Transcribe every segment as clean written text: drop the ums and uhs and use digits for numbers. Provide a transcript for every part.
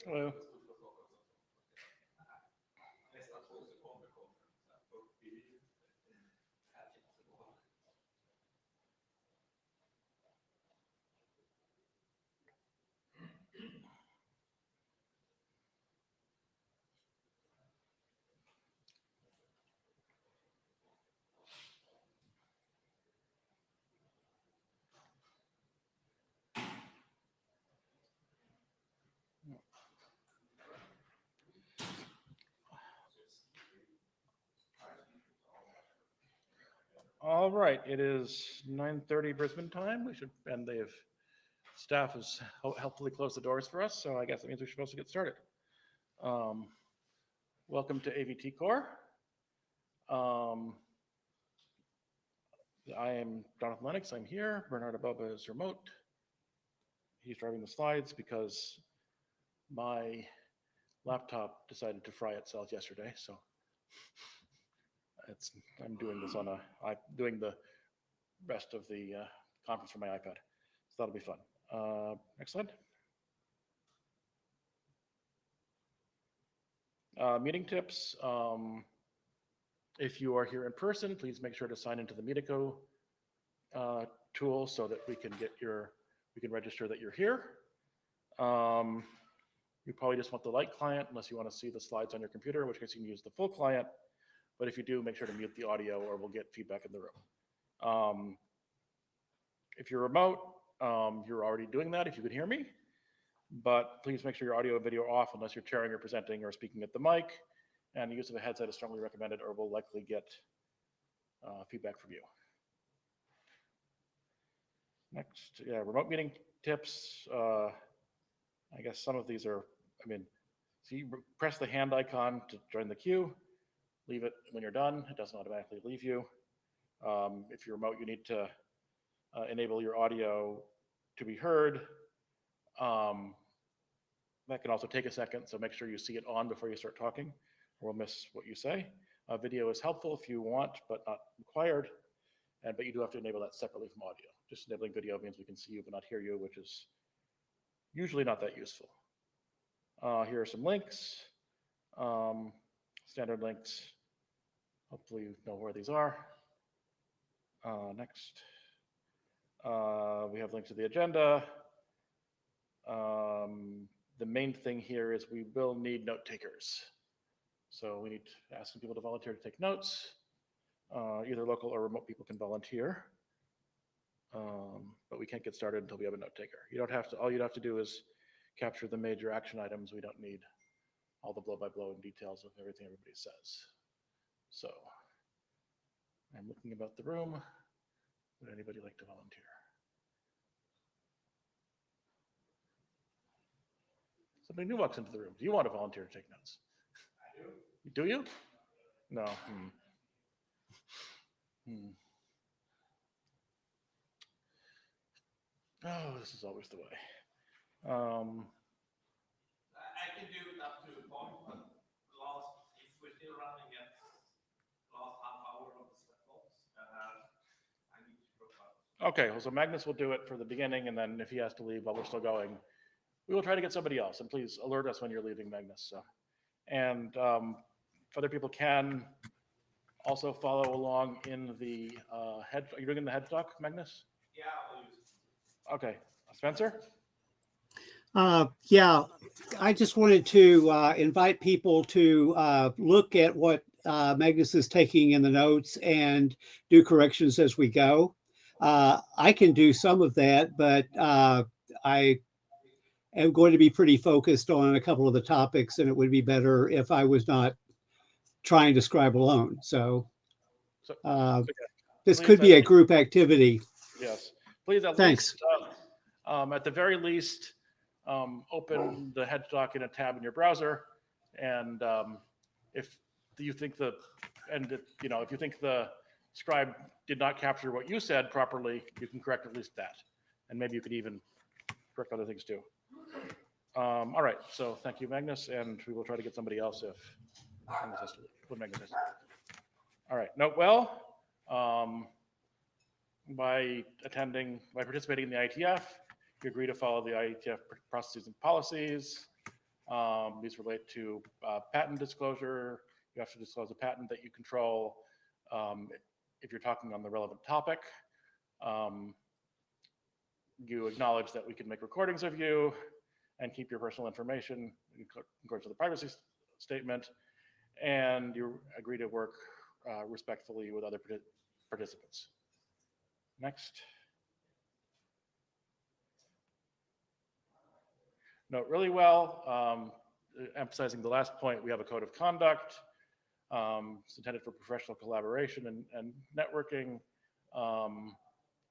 Hello. All right, it is 9:30 Brisbane time. We should, and staff has helpfully closed the doors for us, so I guess that means we're supposed to get started. Um, Welcome to AVTCORE. I am Jonathan Lennox, I'm here. Bernard Ababa is remote. He's driving the slides because my laptop decided to fry itself yesterday, so I'm doing this I'm doing the rest of the conference from my iPad, so that'll be fun. Next slide. Meeting tips. If you are here in person, please make sure to sign into the Medico tool so that we can register that you're here. You probably just want the light client unless you want to see the slides on your computer, in which case you can use the full client. But if you do, make sure to mute the audio or we'll get feedback in the room. If you're remote, you're already doing that if you can hear me. But please make sure your audio and video are off unless you're chairing or presenting or speaking at the mic. And the use of a headset is strongly recommended or will likely get feedback from you. Next, remote meeting tips. I guess some of these are, so you press the hand icon to join the queue, leave it when you're done. It doesn't automatically leave you. If you're remote, you need to enable your audio to be heard. That can also take a second, so make sure you see it on before you start talking, or we'll miss what you say. Video is helpful if you want, but not required. But you do have to enable that separately from audio. Just enabling video means we can see you but not hear you, which is usually not that useful. Here are some links, standard links. Hopefully you know where these are. Next. We have links to the agenda. The main thing here is we will need note takers. So we need to ask some people to volunteer to take notes. Either local or remote people can volunteer. But we can't get started until we have a note taker. You don't have to, all you'd have to do is capture the major action items. We don't need all the blow-by-blow and details of everything everybody says. So I'm looking about the room. Would anybody like to volunteer? Somebody new walks into the room. Do you want to volunteer to take notes? I do. Do you? No. Oh, this is always the way. I can do it up to a point, but if we're still running at last half hour of the sweat box, I need to drop out. Okay, well, so Magnus will do it for the beginning, and then if he has to leave while we're still going, we will try to get somebody else. And please alert us when you're leaving, Magnus. So, and other people can also follow along in the head. Are you doing the head talk, Magnus? Yeah, I'll use it. Okay, Spencer. Yeah, I just wanted to invite people to look at what Magnus is taking in the notes and do corrections as we go. I can do some of that, but I am going to be pretty focused on a couple of the topics, and it would be better if I was not trying to scribe alone. So this could be a group activity. Yes, please. Thanks. At the very least, open the headstock in a tab in your browser, and if you think if you think the scribe did not capture what you said properly, you can correct at least that, and maybe you could even correct other things too. All right, so thank you, Magnus, and we will try to get somebody else if Magnus has to leave. Magnus has to leave. All right, note well. By participating in the IETF, You agree to follow the IETF processes and policies. These relate to patent disclosure. You have to disclose a patent that you control if you're talking on the relevant topic. You acknowledge that we can make recordings of you and keep your personal information in accordance with the privacy statement. And you agree to work respectfully with other participants. Next. Note really well, emphasizing the last point, we have a code of conduct. It's intended for professional collaboration and networking.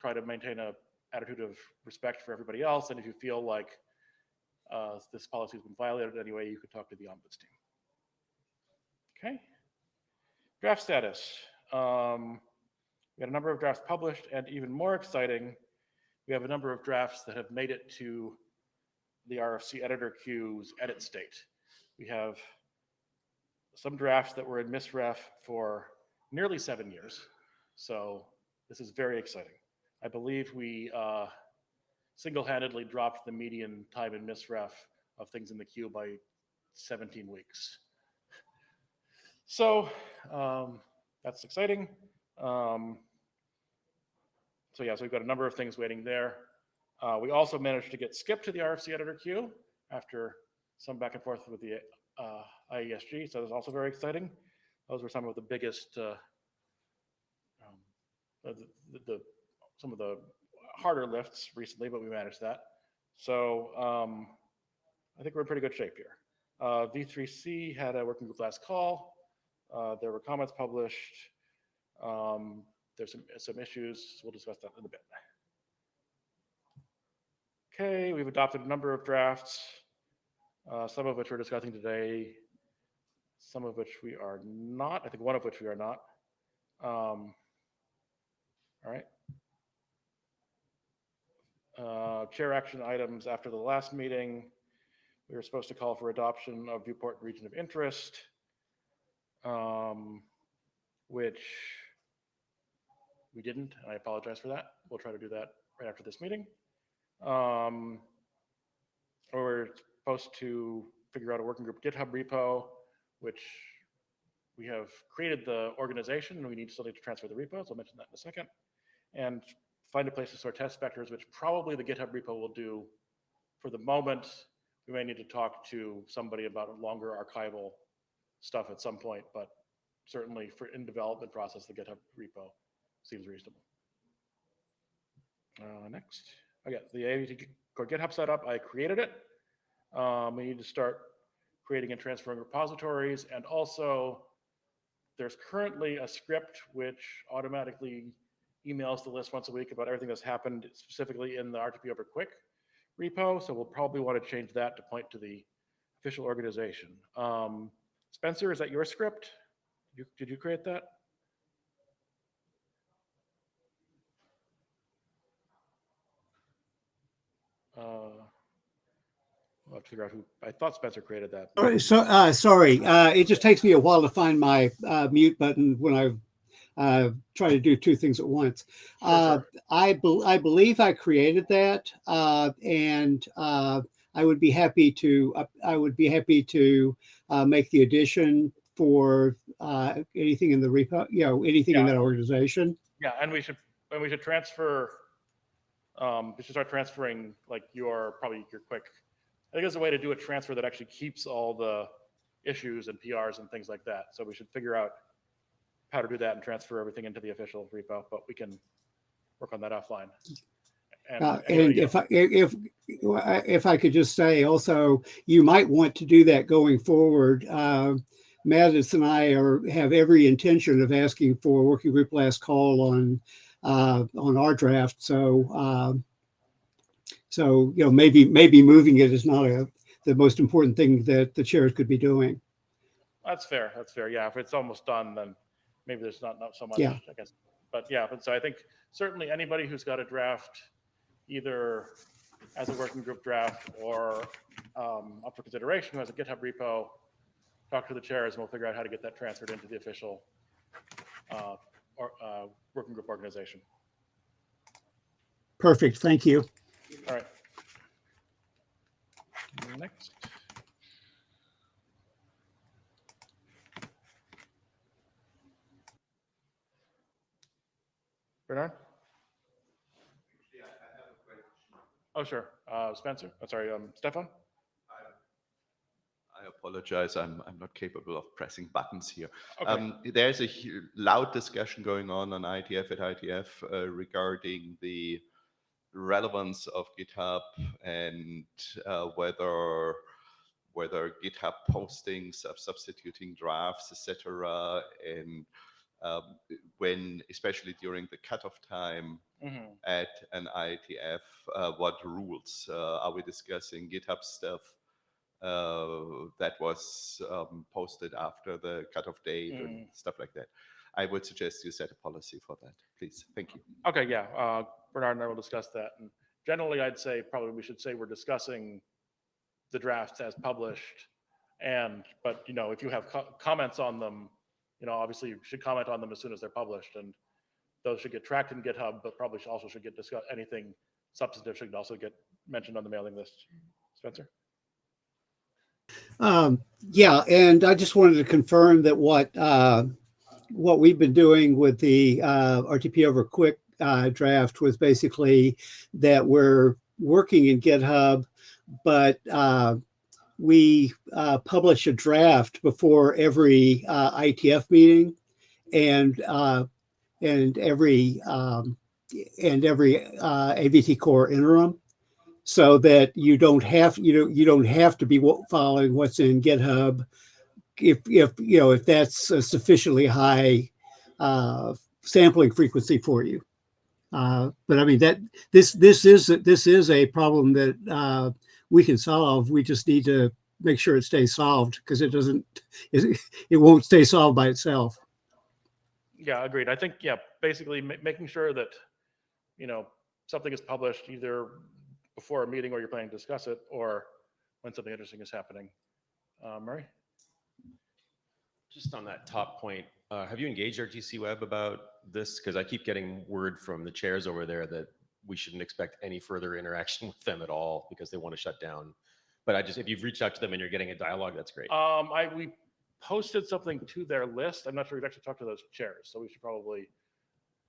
Try to maintain an attitude of respect for everybody else. And if you feel like this policy has been violated in any way, you could talk to the ombuds team. Okay. Draft status. We had a number of drafts published, and even more exciting, we have a number of drafts that have made it to the RFC editor queue's edit state. We have some drafts that were in misref for nearly 7 years. So this is very exciting. I believe we single-handedly dropped the median time in misref of things in the queue by 17 weeks. So that's exciting. So yeah, so we've got a number of things waiting there. We also managed to get skipped to the RFC editor queue after some back and forth with the IESG, so that's also very exciting. Those were some of the biggest, some of the harder lifts recently, but we managed that. So I think we're in pretty good shape here. V3C had a working group last call. There were comments published. There's some issues. We'll discuss that in a bit. Okay, we've adopted a number of drafts, some of which we're discussing today, some of which we are not. I think one of which we are not. All right. Chair action items after the last meeting. We were supposed to call for adoption of viewport region of interest, which we didn't, and I apologize for that. We'll try to do that right after this meeting. We're supposed to figure out a working group GitHub repo, which we have created the organization, and we still need to transfer the repos. I'll mention that in a second. And find a place to store test vectors, which probably the GitHub repo will do for the moment. We may need to talk to somebody about longer archival stuff at some point, but certainly for in development process, the GitHub repo seems reasonable. Next, okay, the AVTCORE GitHub setup, I created it. We need to start creating and transferring repositories, and also there's currently a script which automatically emails the list once a week about everything that's happened specifically in the RTP over Quick repo. So we'll probably want to change that to point to the official organization. Spencer, is that your script? Did you create that? I'll have to figure out who. I thought Spencer created that. So, sorry, it just takes me a while to find my mute button when I try to do two things at once. Sure. I believe I created that, and I would be happy to. Make the addition for anything in the repo. Anything in that organization. Yeah, and we should transfer. We should start transferring like your quick. I think there's a way to do a transfer that actually keeps all the issues and PRs and things like that. So we should figure out how to do that and transfer everything into the official repo, but we can work on that offline. And if I could just say also, you might want to do that going forward. Mattis and I have every intention of asking for a working group last call on our draft. So maybe moving it is not the most important thing that the chairs could be doing. That's fair. That's fair. Yeah, if it's almost done, then maybe there's not so much. Yeah. I guess. But yeah, so I think certainly anybody who's got a draft, either as a working group draft or up for consideration, who has a GitHub repo, talk to the chairs, and we'll figure out how to get that transferred into the official working group organization. Perfect. Thank you. All right. Next. Bernard? Oh, sure. Spencer? I'm sorry, Stefan? I apologize. I'm not capable of pressing buttons here. Okay. There's a loud discussion going on IETF at IETF regarding the relevance of GitHub and whether GitHub postings of substituting drafts, etc., and when, especially during the cutoff time at an IETF, what rules are we discussing? GitHub stuff that was posted after the cutoff date and stuff like that. I would suggest you set a policy for that, please. Thank you. Okay, yeah. Bernard and I will discuss that. And generally, I'd say probably we should say we're discussing the drafts as published. But you know, if you have comments on them, you know, obviously you should comment on them as soon as they're published, and those should get tracked in GitHub, but probably also should get discussed. Anything substantive should also get mentioned on the mailing list. Spencer? Yeah, and I just wanted to confirm that what we've been doing with the RTP over quick draft was basically that we're working in GitHub, but we publish a draft before every IETF meeting and every AVTCORE interim, so that you don't have to be following what's in GitHub if that's a sufficiently high sampling frequency for you. But I mean that this is a problem that we can solve. We just need to make sure it stays solved, because it won't stay solved by itself. Yeah, agreed. I think, yeah, basically making sure that, you know, something is published either before a meeting or you're planning to discuss it, or when something interesting is happening. Murray? Just on that top point, have you engaged RTC Web about this? Because I keep getting word from the chairs over there that we shouldn't expect any further interaction with them at all because they want to shut down. But if you've reached out to them and you're getting a dialogue, that's great. We posted something to their list. I'm not sure we've actually talked to those chairs, so we should probably,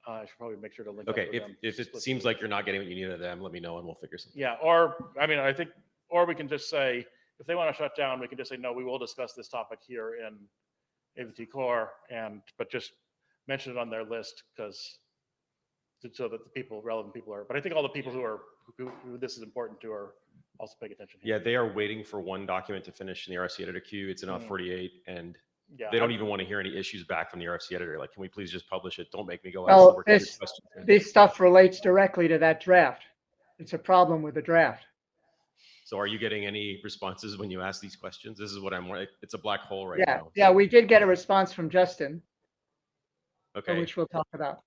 I should probably make sure to link. Okay, up with them if it seems like you're not getting what you need out of them, let me know and we'll figure something. Yeah, or I mean, I think, or we can just say, if they want to shut down, we can just say, no, we will discuss this topic here in AVTCORE, but just mention it on their list, because so that the relevant people are. But I think all the people who this is important to are also paying attention here. Yeah, they are waiting for one document to finish in the RFC editor queue. It's in Auth48, and yeah, they don't even want to hear any issues back from the RFC editor. Like, can we please just publish it? Don't make me go Well, ask the work questions. this stuff relates directly to that draft. It's a problem with the draft. So are you getting any responses when you ask these questions? This is what it's a black hole right Yeah, now. yeah, we did get a response from Justin, Okay. which we'll talk about.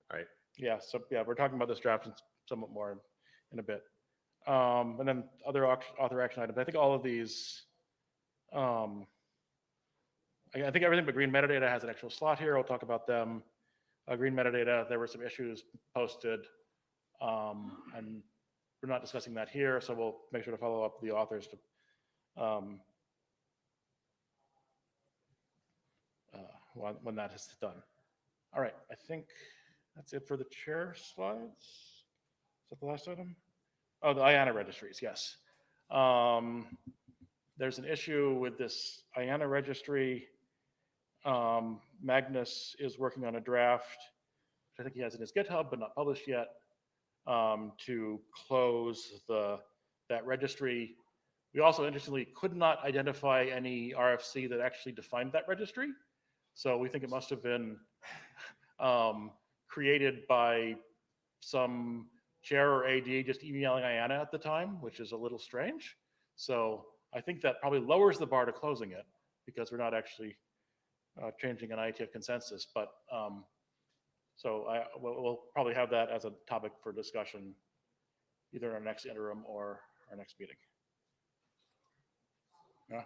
All right. Yeah, so yeah, we're talking about this draft somewhat more in a bit. And then other author action items. I think all of these, I think everything but green metadata has an actual slot here. I'll talk about them. Green metadata, there were some issues posted, and we're not discussing that here, so we'll make sure to follow up with the authors to when that is done. All right, I think that's it for the chair slides. Is that the last item? Oh, the IANA registries, yes. There's an issue with this IANA registry. Magnus is working on a draft, which I think he has in his GitHub, but not published yet, to close that registry. We also, interestingly, could not identify any RFC that actually defined that registry. So we think it must have been created by some chair or AD just emailing IANA at the time, which is a little strange. So I think that probably lowers the bar to closing it, because we're not actually changing an IETF consensus. But so we'll probably have that as a topic for discussion, either in our next interim or our next meeting. Yeah.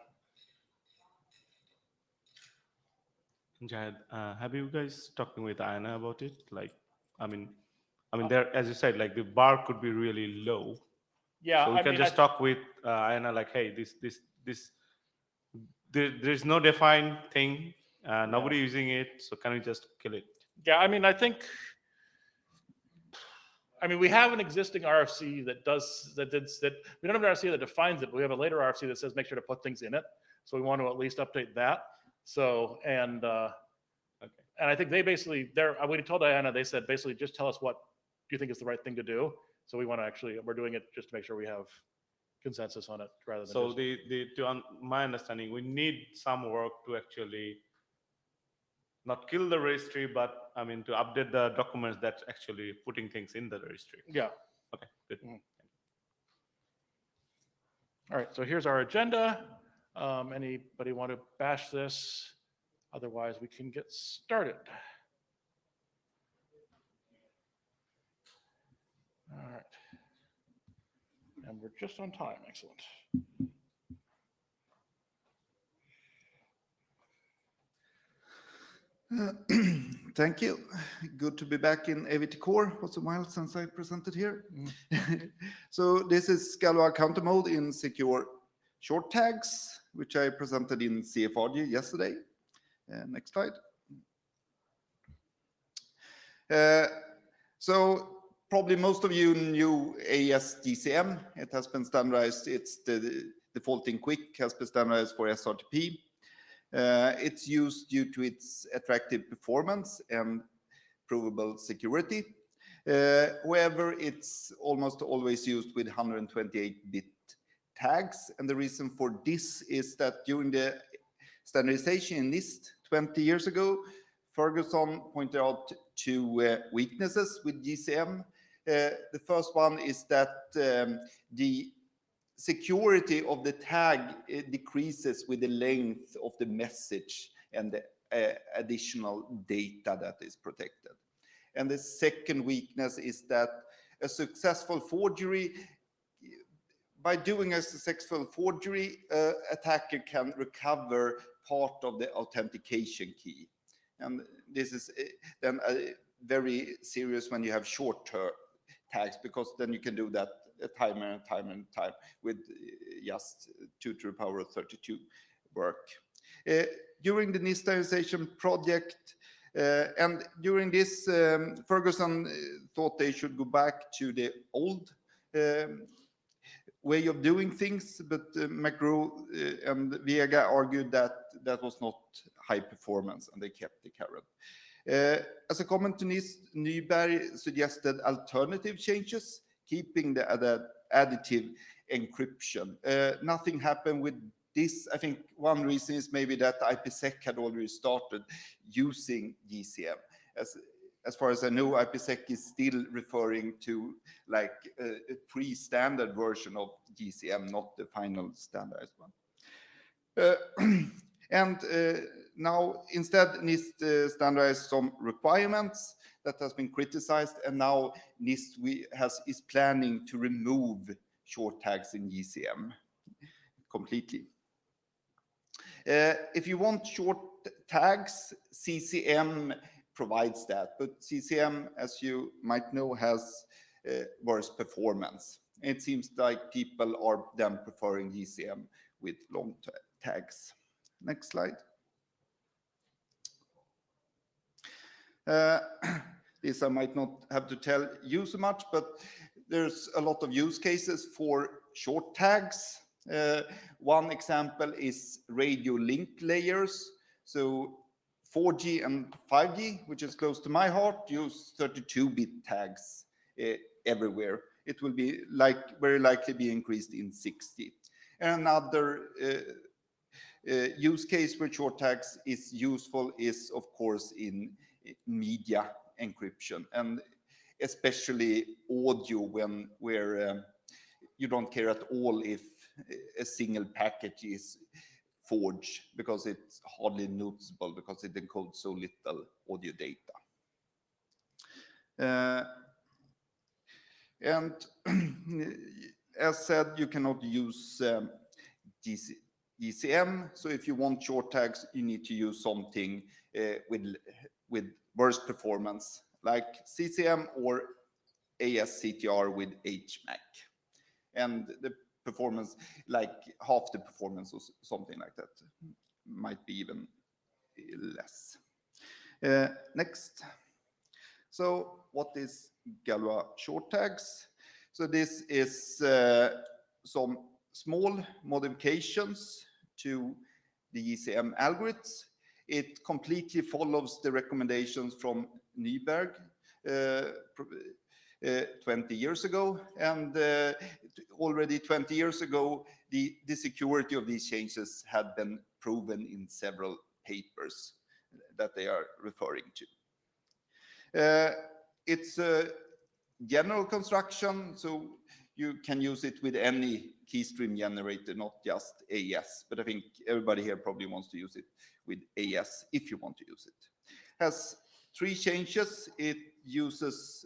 Jad, have you guys talking with IANA about it? Like, I mean, there, as you said, like the bar could be really low, Yeah, So we I can mean, just talk with Ayana like, hey, there's no defined thing. Nobody using it. So can we just kill it? yeah, I mean, I mean, we have an existing RFC that we don't have an RFC that defines it, but we have a later RFC that says make sure to put things in it. So we want to at least update that. So, and I think they basically, we told Diana, they said basically just tell us what you think is the right thing to do. So we want to actually, we're doing it just to make sure we have consensus on it rather than So just, my understanding, we need some work to actually not kill the registry, but I mean to update the documents that's actually putting things in the registry. yeah. Okay, good. All right, so here's our agenda. Anybody want to bash this? Otherwise, we can get started. All right. And we're just on time, excellent. Thank you. Good to be back in AVTCORE. It was a while since I presented here. So this is Scala counter mode in secure short tags, which I presented in CFRG yesterday. Next slide. So probably most of you knew ASGCM. It has been standardized. It's the defaulting quick has been standardized for SRTP. It's used due to its attractive performance and provable security. However, it's almost always used with 128-bit tags. And the reason for this is that during the standardization in NIST 20 years ago, Ferguson pointed out two weaknesses with GCM. The first one is that the security of the tag decreases with the length of the message and the additional data that is protected. And the second weakness is that a successful forgery, by doing a successful forgery, attacker can recover part of the authentication key. And this is then very serious when you have short tags, because then you can do that time and time and time with just 2 to the power of 32 work. During the NIST standardization project, and during this, Ferguson thought they should go back to the old way of doing things, but McGraw and Vega argued that that was not high performance, and they kept the current. As a comment to NIST, Nyberg suggested alternative changes, keeping the additive encryption. Nothing happened with this. I think one reason is maybe that IPsec had already started using GCM. As far as I know, IPsec is still referring to like a pre-standard version of GCM, not the final standardized one. Now instead NIST standardized some requirements that has been criticized, and now NIST is planning to remove short tags in GCM completely. If you want short tags, CCM provides that, but CCM, as you might know, has worse performance. It seems like people are then preferring GCM with long tags. Next slide. This I might not have to tell you so much, but there's a lot of use cases for short tags. One example is radio link layers. So 4G and 5G, which is close to my heart, use 32-bit tags everywhere. It will be very likely be increased in 60. And another use case where short tags is useful is, of course, in media encryption, and especially audio where you don't care at all if a single package is forged, because it's hardly noticeable because it encodes so little audio data. And as said, you cannot use GCM. So if you want short tags, you need to use something with worse performance, like CCM or ASCTR with HMAC. and the performance, like half the performance or something like that, might be even less. Next. So what is Galois short tags? So this is some small modifications to the ECM algorithms. It completely follows the recommendations from Nyberg 20 years ago, and already 20 years ago, the security of these changes had been proven in several papers that they are referring to. It's a general construction, so you can use it with any keystream generator, not just AES, but I think everybody here probably wants to use it with AES if you want to use it. Has 3 changes. It uses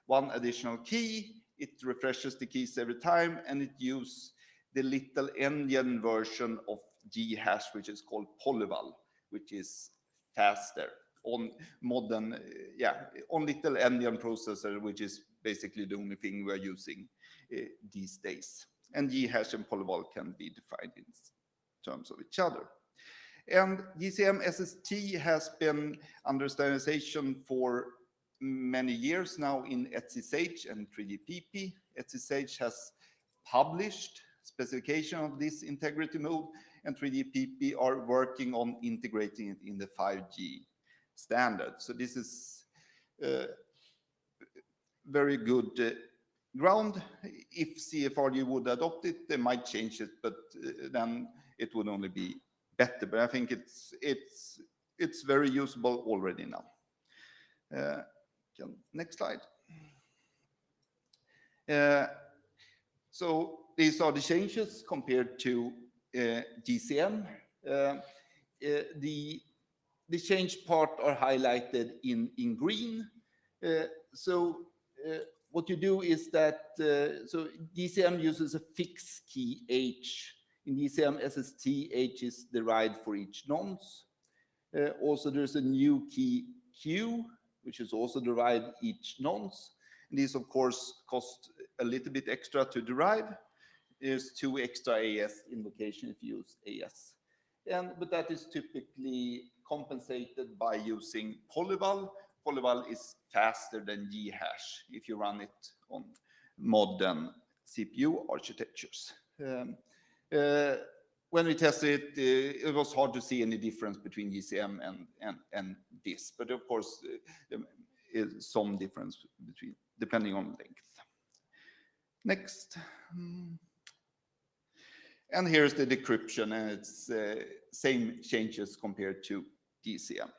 1 additional key, it refreshes the keys every time, and it uses the little endian version of G-hash, which is called polyval, which is faster on modern, on little endian processor, which is basically the only thing we're using these days. And G-hash and polyval can be defined in terms of each other. And GCM SST has been under standardization for many years now in ETCSH and 3GPP. ETCSH has published specification of this integrity mode, and 3GPP are working on integrating it in the 5G standard. So this is very good ground. If CFRG would adopt it, they might change it, but then it would only be better. But I think it's very usable already now. Next slide. So these are the changes compared to GCM. The change part are highlighted in green. What you do is that, so GCM uses a fixed key H. In GCM SST, H is derived for each nonce. Also, there's a new key Q, which is also derived each nonce. And these, of course, cost a little bit extra to derive. There's 2 extra AES invocation if you use AES. But that is typically compensated by using polyval. Polyval is faster than G-hash if you run it on modern CPU architectures. When we tested it, it was hard to see any difference between GCM and this, but of course, is some difference between depending on length. Next. And here's the decryption, and it's same changes compared to GCM.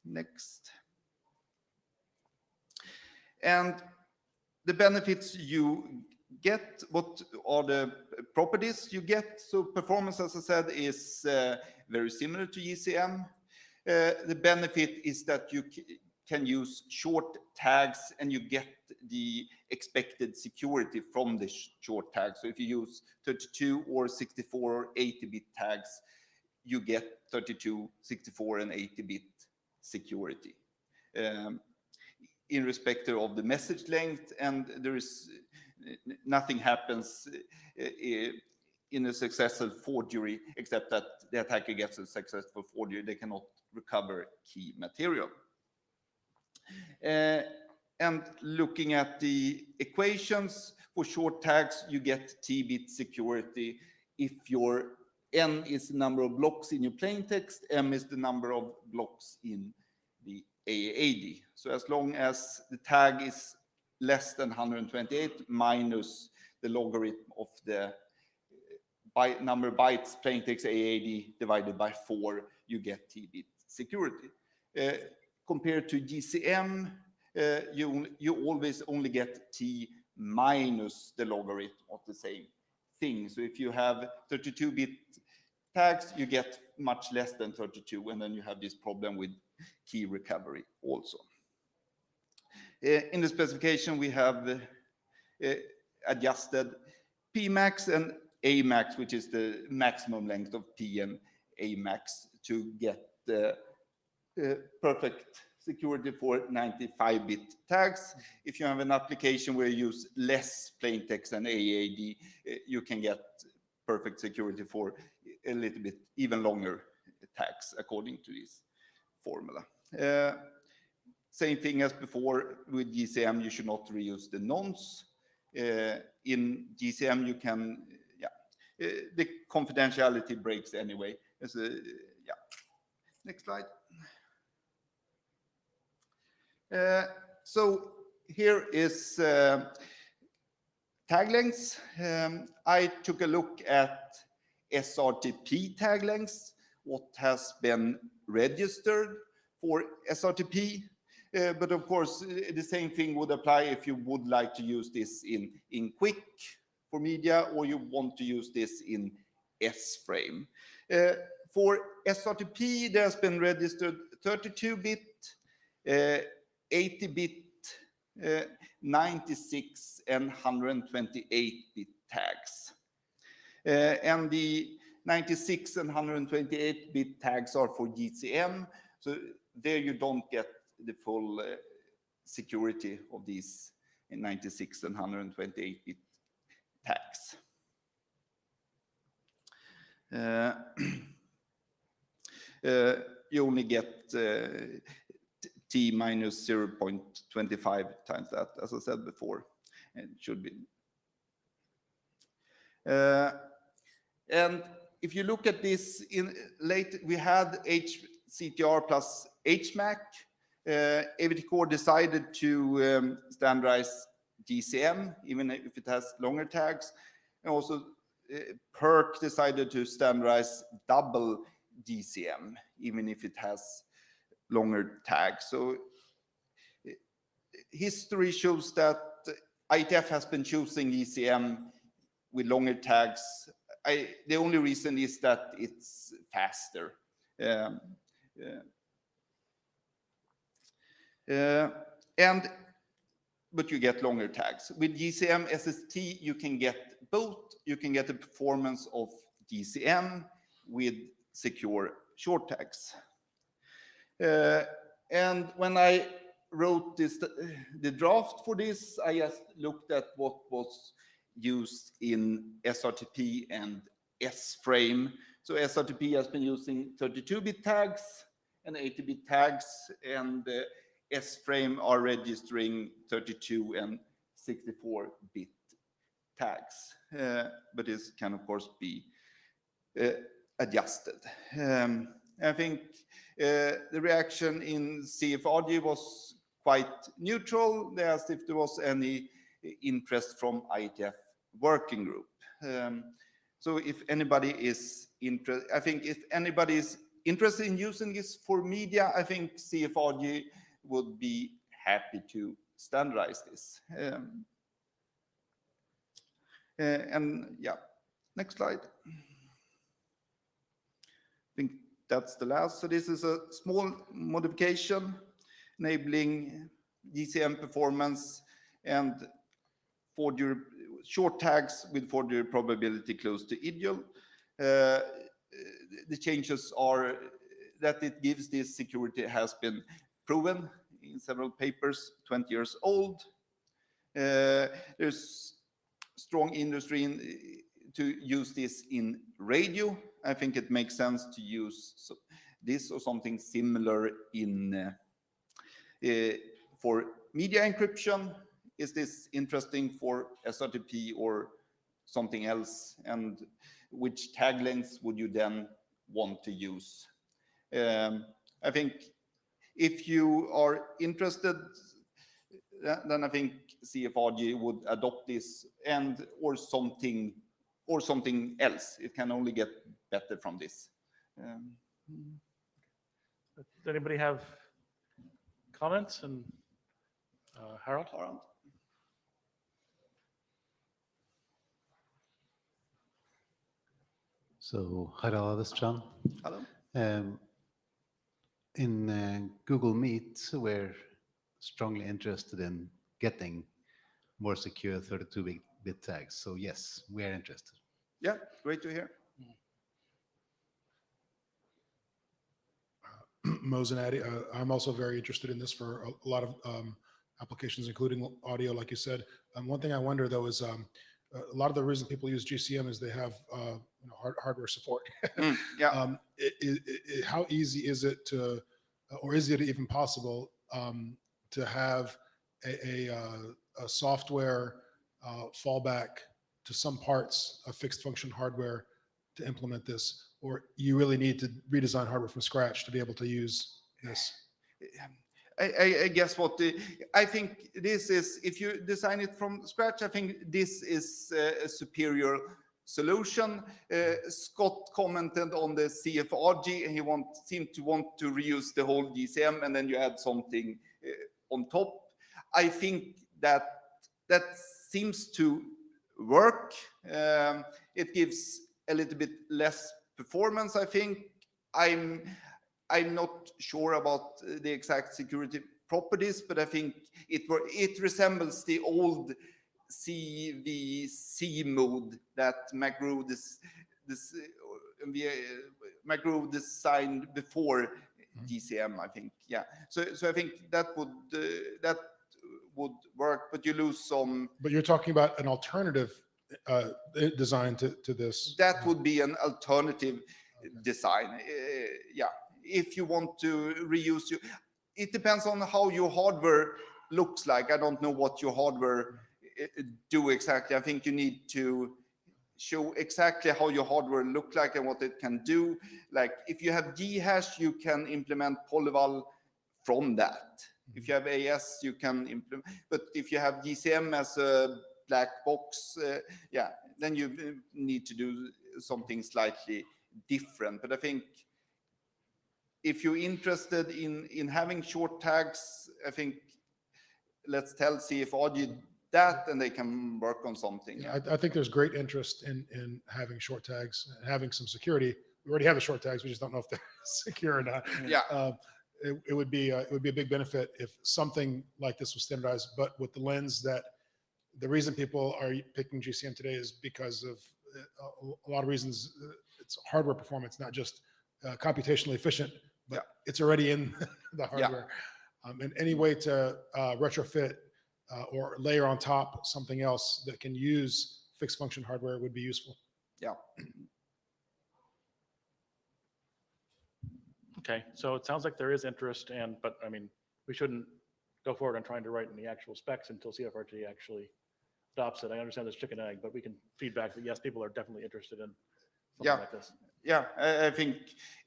Next. And the benefits you get, what are the properties you get? So performance, as I said, is very similar to GCM. The benefit is that you can use short tags and you get the expected security from the short tag. So if you use 32 or 64 or 80-bit tags, you get 32, 64, and 80-bit security. In respect of the message length, and there is nothing happens in a successful forgery except that the attacker gets a successful forgery. They cannot recover key material. And looking at the equations for short tags, you get T-bit security if your N is the number of blocks in your plain text, M is the number of blocks in the AAD. So as long as the tag is less than 128 minus the logarithm of the number of bytes plain text AAD divided by 4, you get T-bit security. Compared to GCM, you always only get T minus the logarithm of the same thing. So if you have 32-bit tags, you get much less than 32, and then you have this problem with key recovery also. In the specification, we have adjusted Pmax and Amax, which is the maximum length of P and Amax, to get the perfect security for 95-bit tags. If you have an application where you use less plain text and AAD, you can get perfect security for a little bit even longer tags according to this formula. Same thing as before with GCM, you should not reuse the nonce. In GCM, you can, the confidentiality breaks anyway. Next slide. So here is tag lengths. I took a look at SRTP tag lengths, what has been registered for SRTP. But of course, the same thing would apply if you would like to use this in Quick for media, or you want to use this in S-frame. For SRTP, there's been registered 32-bit, 80-bit, 96 and 128-bit tags. And the 96 and 128-bit tags are for GCM. So there you don't get the full security of these 96 and 128-bit tags. You only get T minus 0.25 times that, as I said before, and it should be. And if you look at this, in late we had HCTR plus HMAC. AVTCORE decided to standardize GCM, even if it has longer tags. And also PERC decided to standardize double GCM, even if it has longer tags. So history shows that IETF has been choosing GCM with longer tags. The only reason is that it's faster. But you get longer tags. With GCM SST, you can get both. You can get the performance of GCM with secure short tags. And when I wrote the draft for this, I just looked at what was used in SRTP and S-frame. So SRTP has been using 32-bit tags and 80-bit tags, and S-frame are registering 32 and 64-bit tags, but this can of course be adjusted. I think the reaction in CFRG was quite neutral. They asked if there was any interest from IETF working group. So if anybody is interested, I think if anybody is interested in using this for media, I think CFRG would be happy to standardize this. And yeah, next slide. I think that's the last. So this is a small modification enabling GCM performance and forgery short tags with forgery probability close to ideal. The changes are that it gives this security has been proven in several papers, 20 years old. There's strong industry to use this in radio. I think it makes sense to use this or something similar in for media encryption. Is this interesting for SRTP or something else? And which tag lengths would you then want to use? I think if you are interested, then I think CFRG would adopt this and or something else. It can only get better from this. Does anybody have comments? And Harold? So, Harald Strand. Hello. In Google Meet, we're strongly interested in getting more secure 32-bit tags. So yes, we are interested. Yeah, great to hear. Mose and Addy. I'm also very interested in this for a lot of applications, including audio, like you said. One thing I wonder though is a lot of the reason people use GCM is they have hardware support. Yeah. How easy is it to, or is it even possible to have a software fallback to some parts of fixed function hardware to implement this, or you really need to redesign hardware from scratch to be able to use this? I guess I think this is, if you design it from scratch, I think this is a superior solution. Scott commented on the CFRG, and he seemed to want to reuse the whole GCM, and then you add something on top. I think that seems to work. It gives a little bit less performance, I think. I'm not sure about the exact security properties, but I think it resembles the old CVC mode that McGrew McGrew designed before GCM, I think. Yeah. So I think that would work, but you lose some. But you're talking about an alternative design to this. That would be an alternative design. Yeah. If you want to reuse it depends on how your hardware looks like. I don't know what your hardware do exactly. I think you need to show exactly how your hardware look like and what it can do. Like if you have GHash, you can implement Polyval from that. If you have AS, you can implement, but if you have GCM as a black box, then you need to do something slightly different. But I think if you're interested in having short tags, I think let's tell CFRG that, and they can work on something. Yeah, I think there's great interest in having short tags, having some security. We already have the short tags. We just don't know if they're secure or not. Yeah. It would be a big benefit if something like this was standardized, but with the lens that the reason people are picking GCM today is because of a lot of reasons. It's hardware performance, not just computationally efficient, but it's already in the hardware. And any way to retrofit or layer on top something else that can use fixed function hardware would be useful. Yeah. Okay, so it sounds like there is interest, but I mean, we shouldn't go forward on trying to write in the actual specs until CFRG actually adopts it. I understand there's chicken and egg, but we can feedback that yes, people are definitely interested in something like this. Yeah, I think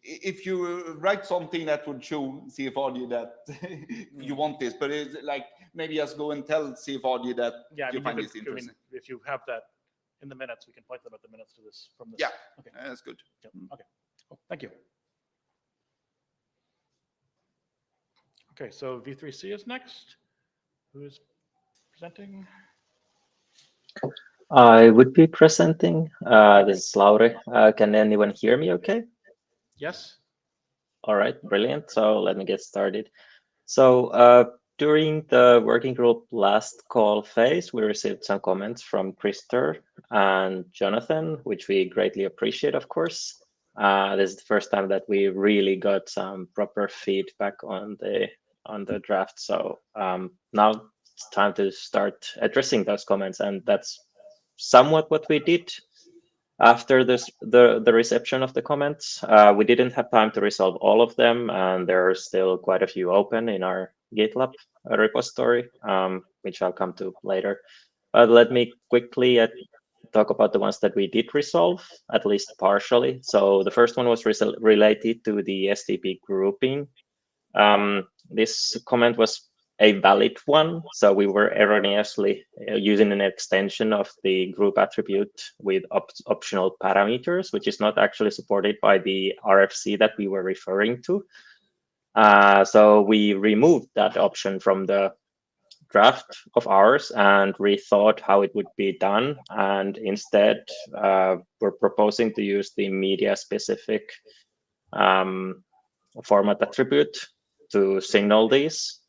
if you write something that would show CFRG that you want this, but it's like maybe just go and tell CFRG that you find this interesting. I mean, if you have that in the minutes, we can point them at the minutes to this from this. Yeah, okay, that's good. Yep. Okay, cool. Thank you. Okay, so V3C is next. Who is presenting? I would be presenting. This is Lauri. Can anyone hear me okay? Yes. All right, brilliant. So let me get started. So during the working group last call phase, we received some comments from Krister and Jonathan, which we greatly appreciate, of course. This is the first time that we really got some proper feedback on the draft. So now it's time to start addressing those comments, and that's somewhat what we did after the reception of the comments. We didn't have time to resolve all of them, and there are still quite a few open in our GitLab repository, which I'll come to later. But let me quickly talk about the ones that we did resolve, at least partially. So the first one was related to the STP grouping. This comment was a valid one. So we were erroneously using an extension of the group attribute with optional parameters, which is not actually supported by the RFC that we were referring to. So we removed that option from the draft of ours and rethought how it would be done. And instead, we're proposing to use the media-specific format attribute to signal these.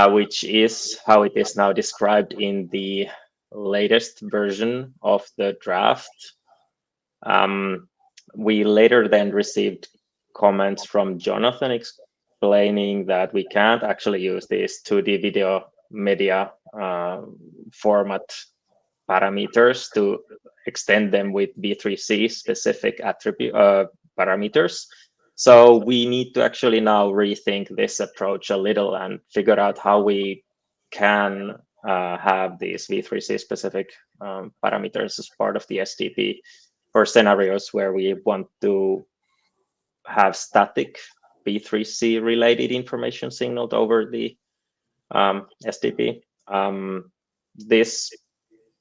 Which is how it is now described in the latest version of the draft. We later then received comments from Jonathan explaining that we can't actually use these 2D video media format parameters to extend them with V3C specific attribute parameters. So we need to actually now rethink this approach a little and figure out how we can have these V3C specific parameters as part of the SDP for scenarios where we want to have static V3C related information signaled over the SDP. This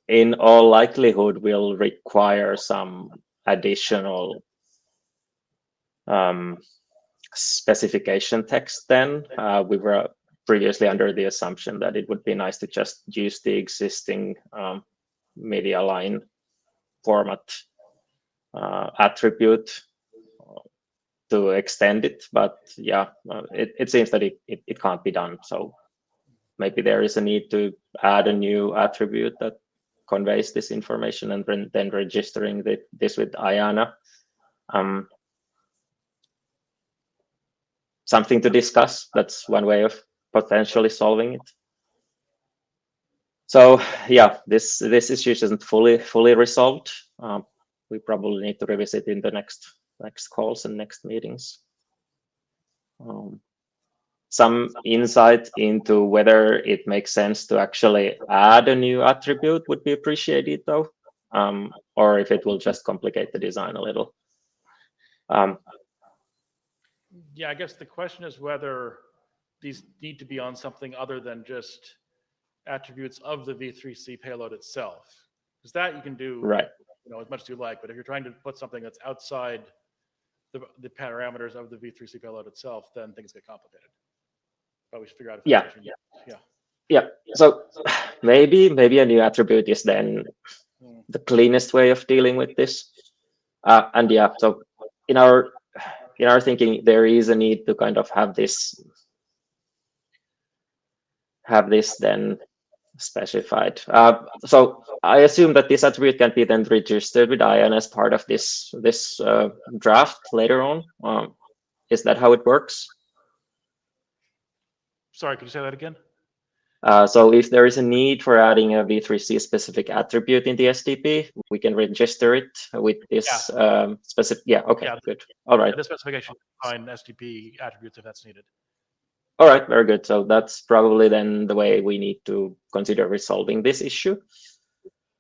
in all likelihood will require some additional specification text then. We were previously under the assumption that it would be nice to just use the existing media line format attribute to extend it, but yeah, it seems that it can't be done. So maybe there is a need to add a new attribute that conveys this information and then registering this with IANA. Something to discuss. That's one way of potentially solving it. So yeah, this issue isn't fully resolved. We probably need to revisit in the next calls and next meetings. Some insight into whether it makes sense to actually add a new attribute would be appreciated though, or if it will just complicate the design a little. Yeah, I guess the question is whether these need to be on something other than just attributes of the V3C payload itself. Because that you can do, right, as much as you like, but if you're trying to put something that's outside the parameters of the V3C payload itself, then things get complicated. But we should figure out if yeah. So maybe a new attribute is then the cleanest way of dealing with this. And yeah, so in our thinking, there is a need to kind of have this then specified. So I assume that this attribute can be then registered with IANA as part of this draft later on. Is that how it works? Sorry, could you say that again? So if there is a need for adding a V3C specific attribute in the SDP, we can register it with this specific. Yeah. Okay. Yeah. Good. All right. The specification define SDP attributes if that's needed. All right. Very good. So that's probably then the way we need to consider resolving this issue.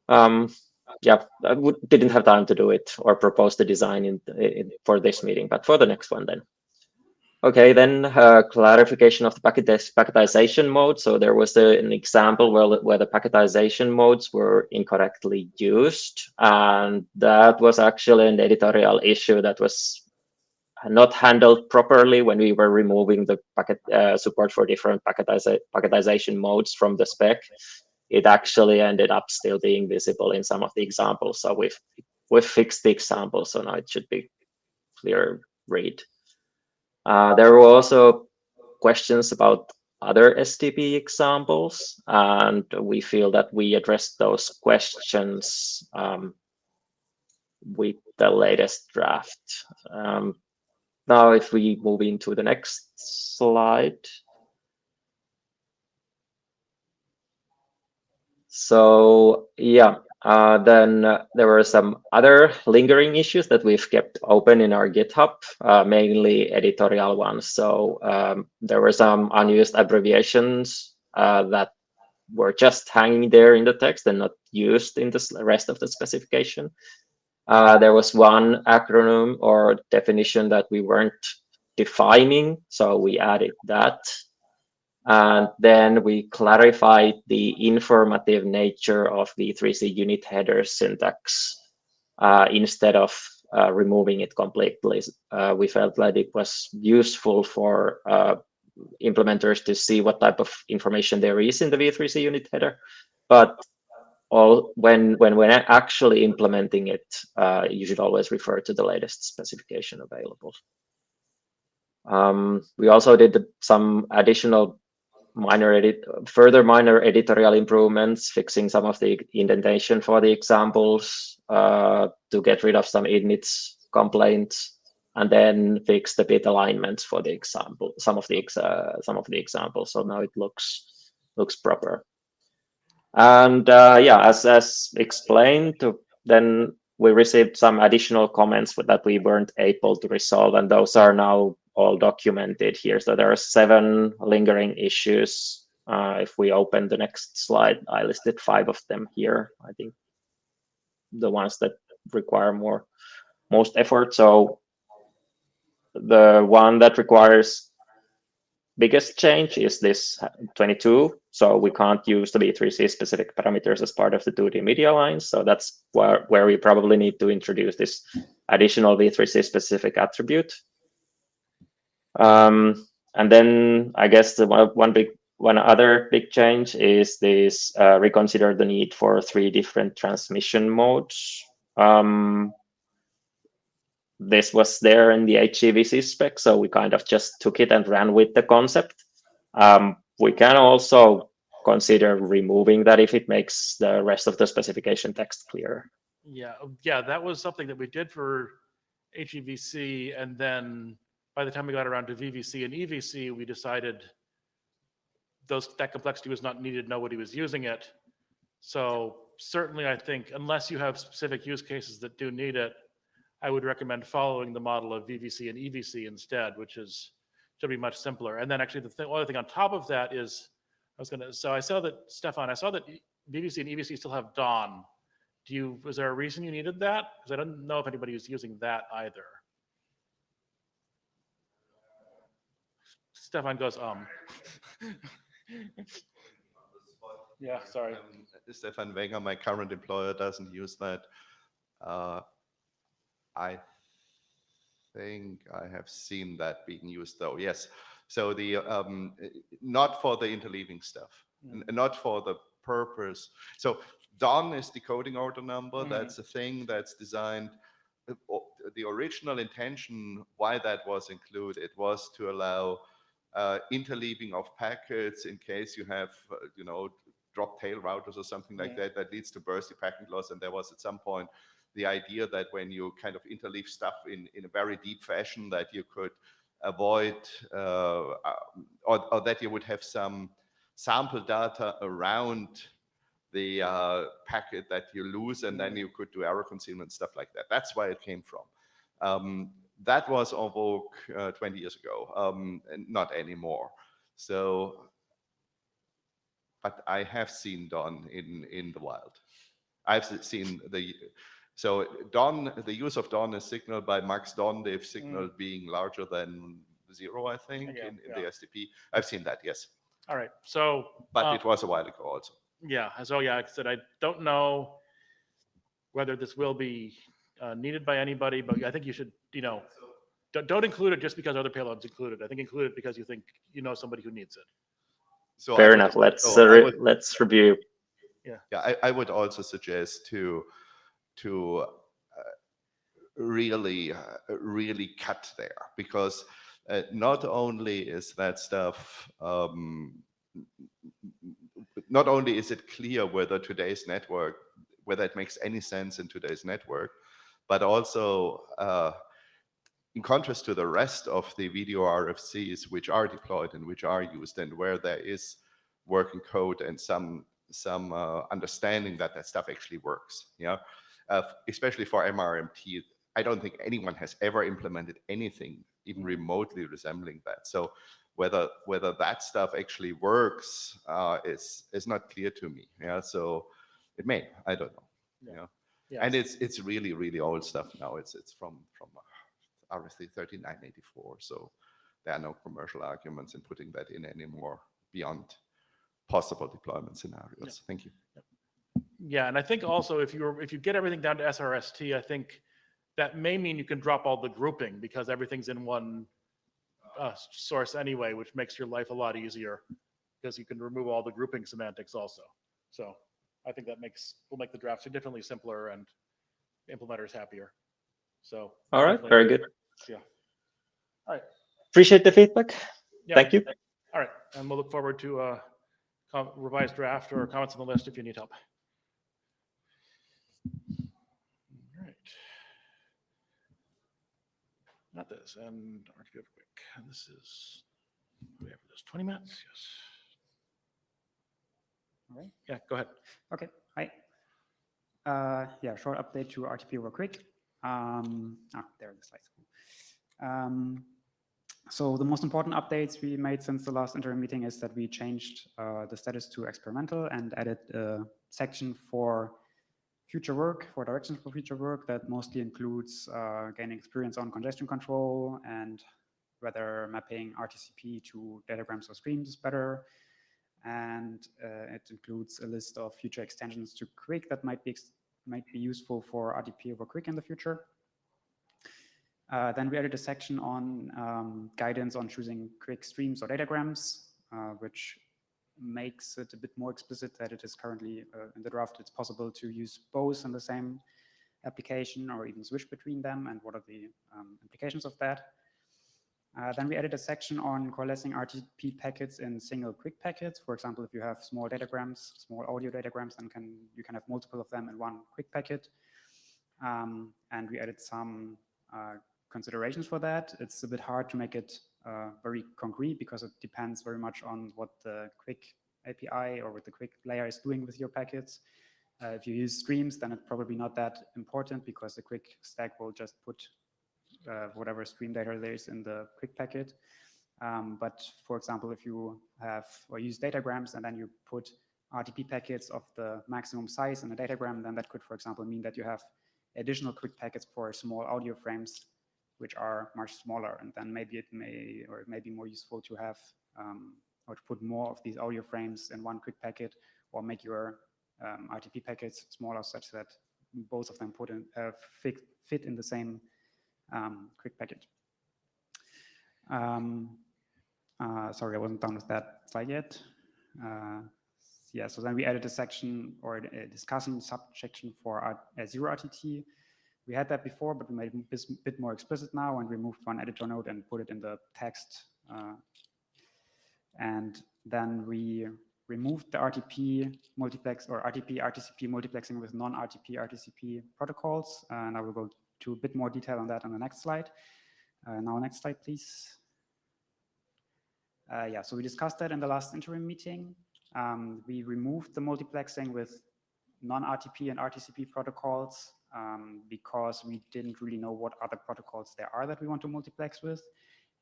Yeah, I didn't have time to do it or propose the design for this meeting, but for the next one then. Okay, then clarification of the packetization mode. So there was an example where the packetization modes were incorrectly used, and that was actually an editorial issue that was not handled properly when we were removing the packet support for different packetization modes from the spec. It actually ended up still being visible in some of the examples. So we've fixed the example, so now it should be clear read. There were also questions about other SDP examples, and we feel that we addressed those questions with the latest draft. Now, if we move into the next slide. So yeah, then there were some other lingering issues that we've kept open in our GitHub, mainly editorial ones. So there were some unused abbreviations that were just hanging there in the text and not used in the rest of the specification. There was one acronym or definition that we weren't defining, so we added that. And then we clarified the informative nature of the V3C unit header syntax instead of removing it completely. We felt that it was useful for implementers to see what type of information there is in the V3C unit header, but when actually implementing it, you should always refer to the latest specification available. We also did some additional further minor editorial improvements, fixing some of the indentation for the examples to get rid of some inits complaints. and then fix the bit alignments for the example, some of the examples. So now it looks proper. And yeah, as explained, then we received some additional comments that we weren't able to resolve, and those are now all documented here. So there are 7 lingering issues. If we open the next slide, I listed 5 of them here. I think the ones that require most effort. So the one that requires biggest change is this 22. So we can't use the V3C specific parameters as part of the 2D media lines. So that's where we probably need to introduce this additional V3C specific attribute. And then I guess the one other big change is this reconsider the need for 3 different transmission modes. This was there in the HEVC spec, so we kind of just took it and ran with the concept. We can also consider removing that if it makes the rest of the specification text clearer. Yeah, that was something that we did for HEVC, and then by the time we got around to VVC and EVC, we decided that complexity was not needed, nobody was using it. So certainly I think, unless you have specific use cases that do need it, I would recommend following the model of VVC and EVC instead, which should be much simpler. And then actually the other thing on top of that is, so I saw that, Stefan, I saw that VVC and EVC still have DON. Was there a reason you needed that? Because I don't know if anybody was using that either. Stefan goes, Yeah, sorry. Stefan Wenger, my current employer, doesn't use that. I think I have seen that being used though, yes. So the not for the interleaving stuff, not for the purpose. So DON is decoding order number. That's a thing that's designed. The original intention why that was included was to allow interleaving of packets in case you have, drop tail routers or something like that leads to bursty packet loss. And there was at some point the idea that when you kind of interleave stuff in a very deep fashion, that you could avoid or that you would have some sample data around the packet that you lose, and then you could do error concealment, stuff like that. That's where it came from. That was en vogue 20 years ago, and not anymore. So, but I have seen DON in the wild. I've seen so DON, the use of DON is signaled by max DON, they've signaled being larger than 0, I think, in the SDP. I've seen that, yes. All right, so. But it was a while ago also. Yeah, so yeah, like I said, I don't know whether this will be needed by anybody, but I think you should, don't include it just because other payloads include it. I think include it because you think somebody who needs it. So fair enough. Let's review. Yeah, I would also suggest to really cut there, because not only is that stuff, not only is it clear whether today's network, whether it makes any sense in today's network, but also in contrast to the rest of the video RFCs which are deployed and which are used, and where there is working code and some understanding that stuff actually works. Especially for MRMT, I don't think anyone has ever implemented anything even remotely resembling that. So whether that stuff actually works is not clear to me. So it may, I don't know. And it's really old stuff now. It's from RFC 13984. So there are no commercial arguments in putting that in anymore beyond possible deployment scenarios. Thank you. Yeah, and I think also if you get everything down to SRST, I think that may mean you can drop all the grouping because everything's in one source anyway, which makes your life a lot easier because you can remove all the grouping semantics also. So I think that will make the draft significantly simpler and implementers happier. So all right, very good. Yeah. All right. Appreciate the feedback. Yeah. Thank you. All right, and we'll look forward to a revised draft or comments on the list if you need help. not this, and RTP over quick. And this is, we have this 20 minutes, yes. All right. Yeah, go ahead. Okay. Hi. Yeah, short update to RTP over quick. There are the slides. So the most important updates we made since the last interim meeting is that we changed the status to experimental and added a section for future work, for directions for future work that mostly includes gaining experience on congestion control and whether mapping RTCP to datagrams or streams is better. And it includes a list of future extensions to Quick that might be useful for RTP over Quick in the future. Then we added a section on guidance on choosing Quick streams or datagrams, which makes it a bit more explicit that it is currently in the draft. It's possible to use both in the same application or even switch between them, and what are the implications of that. Then we added a section on coalescing RTP packets in single Quick packets. For example, if you have small datagrams, small audio datagrams, then you can have multiple of them in one Quick packet. And we added some considerations for that. It's a bit hard to make it very concrete because it depends very much on what the Quick API or what the Quick layer is doing with your packets. If you use streams, then it's probably not that important because the Quick stack will just put whatever stream data there is in the Quick packet. But for example, if you have or use datagrams and then you put RTP packets of the maximum size in a datagram, then that could, for example, mean that you have additional Quick packets for small audio frames, which are much smaller. And then maybe it may be more useful to have or to put more of these audio frames in one Quick packet, or make your RTP packets smaller such that both of them fit in the same Quick packet. Sorry, I wasn't done with that slide yet. Yeah, so then we added a section or a discussion subsection for zero RTT. We had that before, but we made it a bit more explicit now and removed one editor node and put it in the text. And then we removed the RTP multiplex or RTP RTCP multiplexing with non-RTP RTCP protocols. And I will go to a bit more detail on that on the next slide. Now, next slide, please. Yeah, so we discussed that in the last interim meeting. We removed the multiplexing with non-RTP and RTCP protocols because we didn't really know what other protocols there are that we want to multiplex with.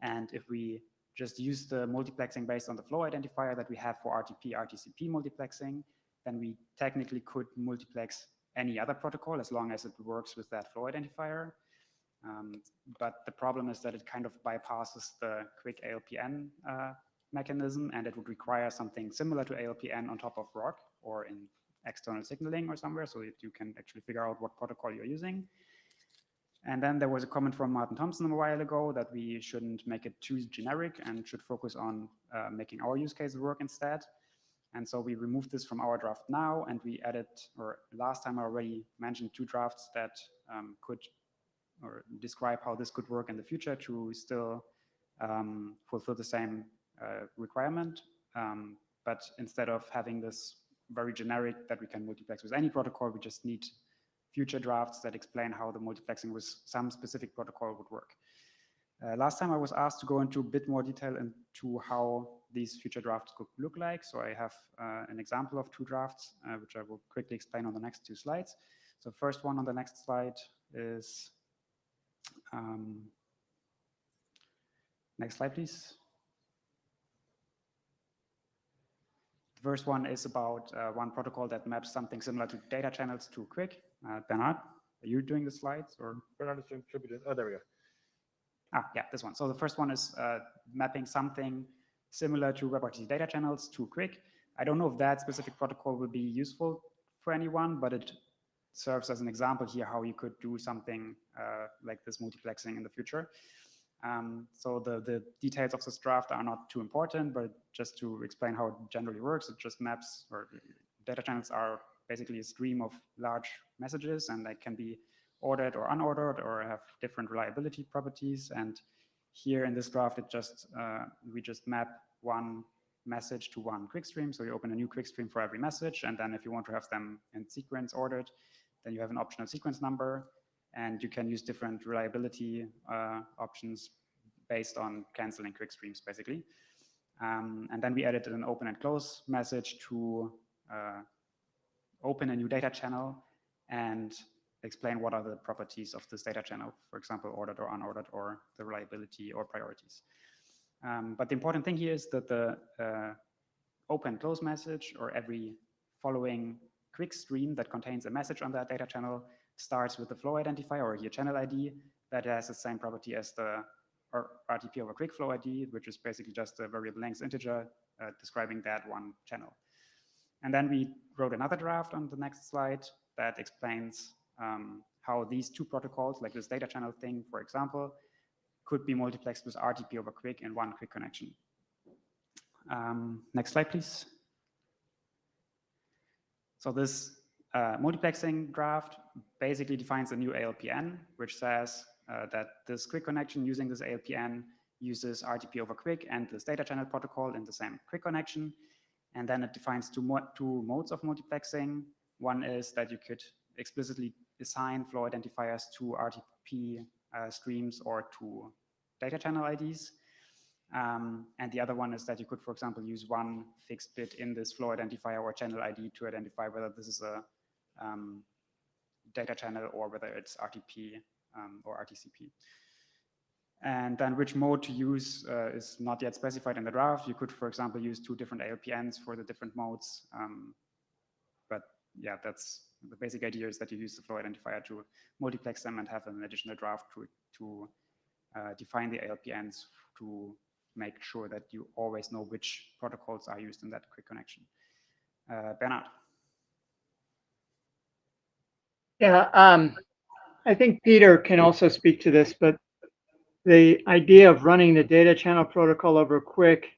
And if we just use the multiplexing based on the flow identifier that we have for RTP, RTCP multiplexing, then we technically could multiplex any other protocol as long as it works with that flow identifier. But the problem is that it kind of bypasses the Quick ALPN mechanism, and it would require something similar to ALPN on top of ROC or in external signaling or somewhere, so that you can actually figure out what protocol you're using. And then there was a comment from Martin Thompson a while ago that we shouldn't make it too generic and should focus on making our use case work instead. And so we removed this from our draft now, and we added, or last time I already mentioned 2 drafts that could or describe how this could work in the future to still fulfill the same requirement. But instead of having this very generic that we can multiplex with any protocol, we just need future drafts that explain how the multiplexing with some specific protocol would work. Last time I was asked to go into a bit more detail into how these future drafts could look like. So I have an example of 2 drafts, which I will quickly explain on the next 2 slides. So first one on the next slide is, next slide, please. The first one is about one protocol that maps something similar to data channels to Quick. Bernard, are you doing the slides or? Bernard is contributing. Oh, there we go. Yeah, this one. So the first one is mapping something similar to WebRTC data channels to Quick. I don't know if that specific protocol will be useful for anyone, but it serves as an example here how you could do something like this multiplexing in the future. So the details of this draft are not too important, but just to explain how it generally works, it just maps, or data channels are basically a stream of large messages, and they can be ordered or unordered or have different reliability properties. And here in this draft, it just we just map one message to one Quick stream. So you open a new Quick stream for every message, and then if you want to have them in sequence ordered, then you have an optional sequence number. and you can use different reliability options based on canceling quick streams, basically. And then we added an open and close message to open a new data channel and explain what are the properties of this data channel, for example, ordered or unordered, or the reliability or priorities. But the important thing here is that the open close message, or every following quick stream that contains a message on that data channel, starts with the flow identifier, or here channel ID, that has the same property as the RTP over quick flow ID, which is basically just a variable length integer describing that one channel. And then we wrote another draft on the next slide that explains how these two protocols, like this data channel thing, for example, could be multiplexed with RTP over quick in one quick connection. Next slide, please. So this multiplexing draft basically defines a new ALPN, which says that this quick connection using this ALPN uses RTP over quick and this data channel protocol in the same quick connection. And then it defines two modes of multiplexing. One is that you could explicitly assign flow identifiers to RTP streams or to data channel IDs. And the other one is that you could, for example, use one fixed bit in this flow identifier or channel ID to identify whether this is a data channel or whether it's RTP or RTCP. And then which mode to use is not yet specified in the draft. You could, for example, use two different ALPNs for the different modes. But yeah, that's the basic idea, is that you use the flow identifier to multiplex them and have an additional draft to define the ALPNs to make sure that you always know which protocols are used in that quick connection. Bernard. Yeah, I think Peter can also speak to this, but the idea of running the data channel protocol over quick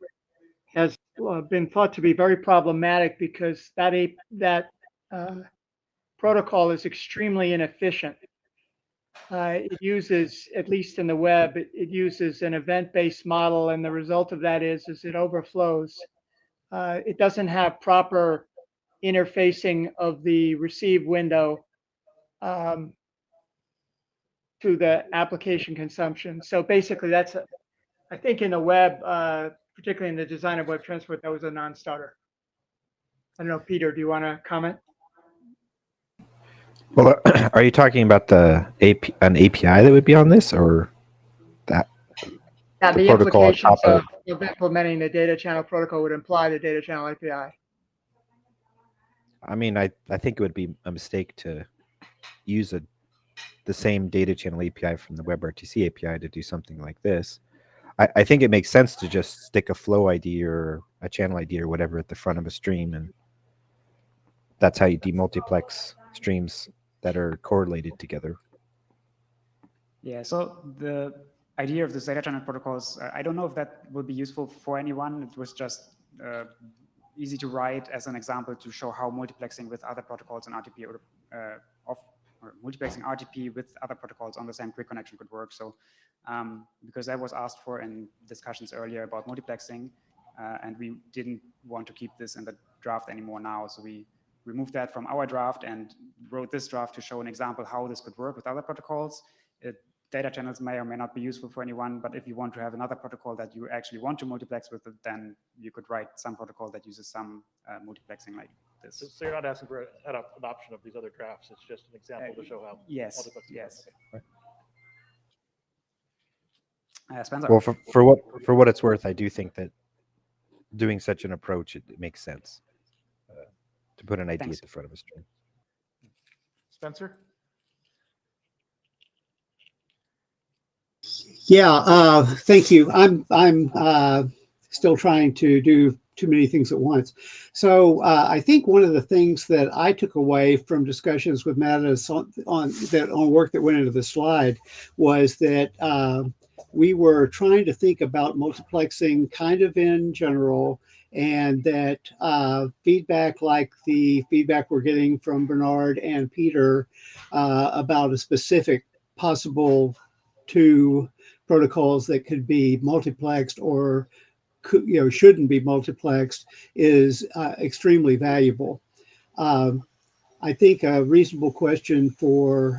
has been thought to be very problematic because that protocol is extremely inefficient. It uses, at least in the web, it uses an event-based model, and the result of that is it overflows. It doesn't have proper interfacing of the receive window to the application consumption. So basically, that's I think in the web, particularly in the design of web transport, that was a non-starter. I don't know, Peter, do you want to comment? Well, are you talking about an API that would be on this, or that? Yeah, the protocol on top implications of implementing the data channel protocol would imply the data channel API. I mean, I think it would be a mistake to use the same data channel API from the WebRTC API to do something like this. I think it makes sense to just stick a flow ID or a channel ID or whatever at the front of a stream, and that's how you demultiplex streams that are correlated together. Yeah, so the idea of this data channel protocols, I don't know if that will be useful for anyone. It was just easy to write as an example to show how multiplexing with other protocols and RTP or multiplexing RTP with other protocols on the same quick connection could work. So because that was asked for in discussions earlier about multiplexing, and we didn't want to keep this in the draft anymore now. So we removed that from our draft and wrote this draft to show an example how this could work with other protocols. Data channels may or may not be useful for anyone, but if you want to have another protocol that you actually want to multiplex with it, then you could write some protocol that uses some multiplexing like this. So you're not asking for adoption of these other drafts. It's just an example to show how. Yes. Yes. Spencer. Well, for what it's worth, I do think that doing such an approach, it makes sense to put an ID at the front of a stream. Spencer? Yeah, thank you. I'm still trying to do too many things at once. So I think one of the things that I took away from discussions with Mattis on work that went into the slide was that we were trying to think about multiplexing kind of in general, and that feedback like the feedback we're getting from Bernard and Peter about a specific possible two protocols that could be multiplexed or shouldn't be multiplexed is extremely valuable. I think a reasonable question for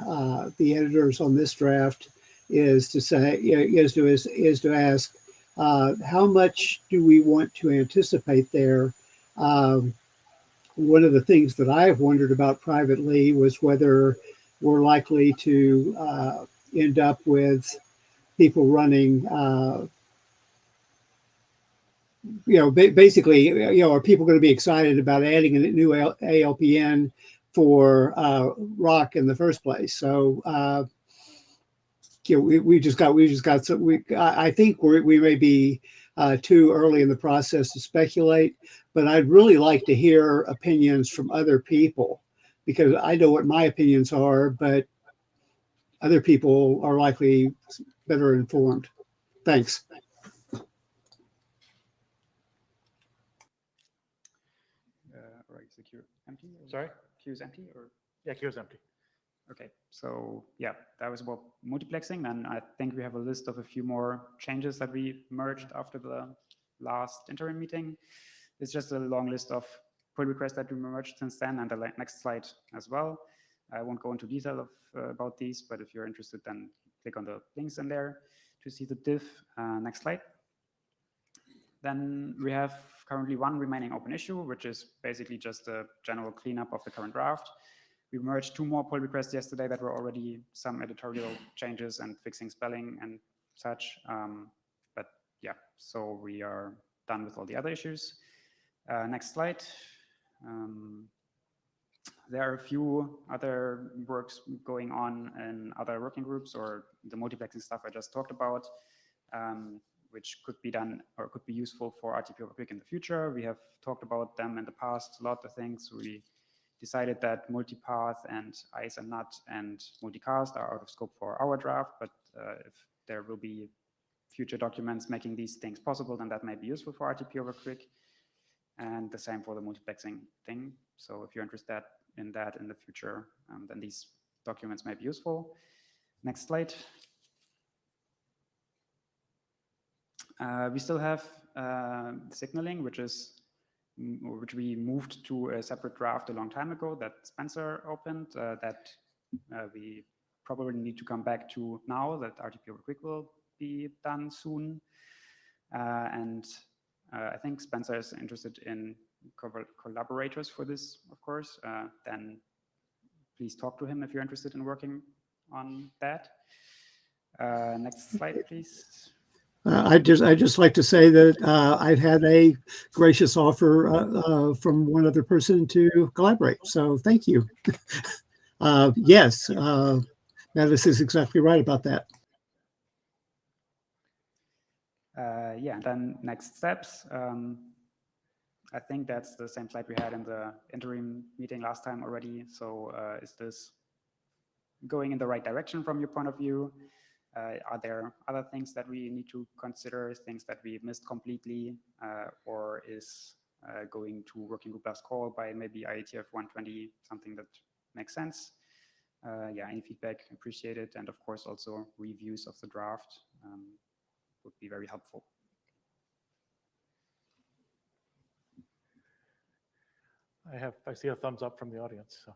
the editors on this draft is to say, is to ask, how much do we want to anticipate there? One of the things that I've wondered about privately was whether we're likely to end up with people running, basically, are people going to be excited about adding a new ALPN for rock in the first place? So, we just got some. I think we may be too early in the process to speculate, but I'd really like to hear opinions from other people, because I know what my opinions are, but other people are likely better informed. Thanks. Or is the queue empty? Sorry? Queue is empty, or? Yeah, queue's empty. Okay, so yeah, that was about multiplexing. And I think we have a list of a few more changes that we merged after the last interim meeting. It's just a long list of pull requests that we merged since then, and the next slide as well. I won't go into detail of about these, but if you're interested, then click on the links in there to see the diff. Next slide. Then we have currently one remaining open issue, which is basically just a general cleanup of the current draft. We merged 2 more pull requests yesterday that were already some editorial changes and fixing spelling and such. But yeah, so we are done with all the other issues. Next slide. There are a few other works going on in other working groups, or the multiplexing stuff I just talked about, which could be done or could be useful for RTP over Quick in the future. We have talked about them in the past, a lot of things. We decided that multipath and ICE and NUT and multicast are out of scope for our draft, but if there will be future documents making these things possible, then that may be useful for RTP over Quick. And the same for the multiplexing thing. So if you're interested in that in the future, then these documents may be useful. Next slide. We still have signaling, which we moved to a separate draft a long time ago that Spencer opened, that we probably need to come back to now that RTP over Quick will be done soon. And I think Spencer is interested in collaborators for this, of course. Then please talk to him if you're interested in working on that. Next slide, please. I'd just like to say that I've had a gracious offer from one other person to collaborate. So thank you. Yes, Mavis is exactly right about that. Yeah, then next steps. I think that's the same slide we had in the interim meeting last time already. So is this going in the right direction from your point of view? Are there other things that we need to consider, things that we missed completely, or is going to working group last call by maybe IETF 120 something that makes sense? Yeah, any feedback appreciated, and of course also reviews of the draft would be very helpful. I see a thumbs up from the audience. So,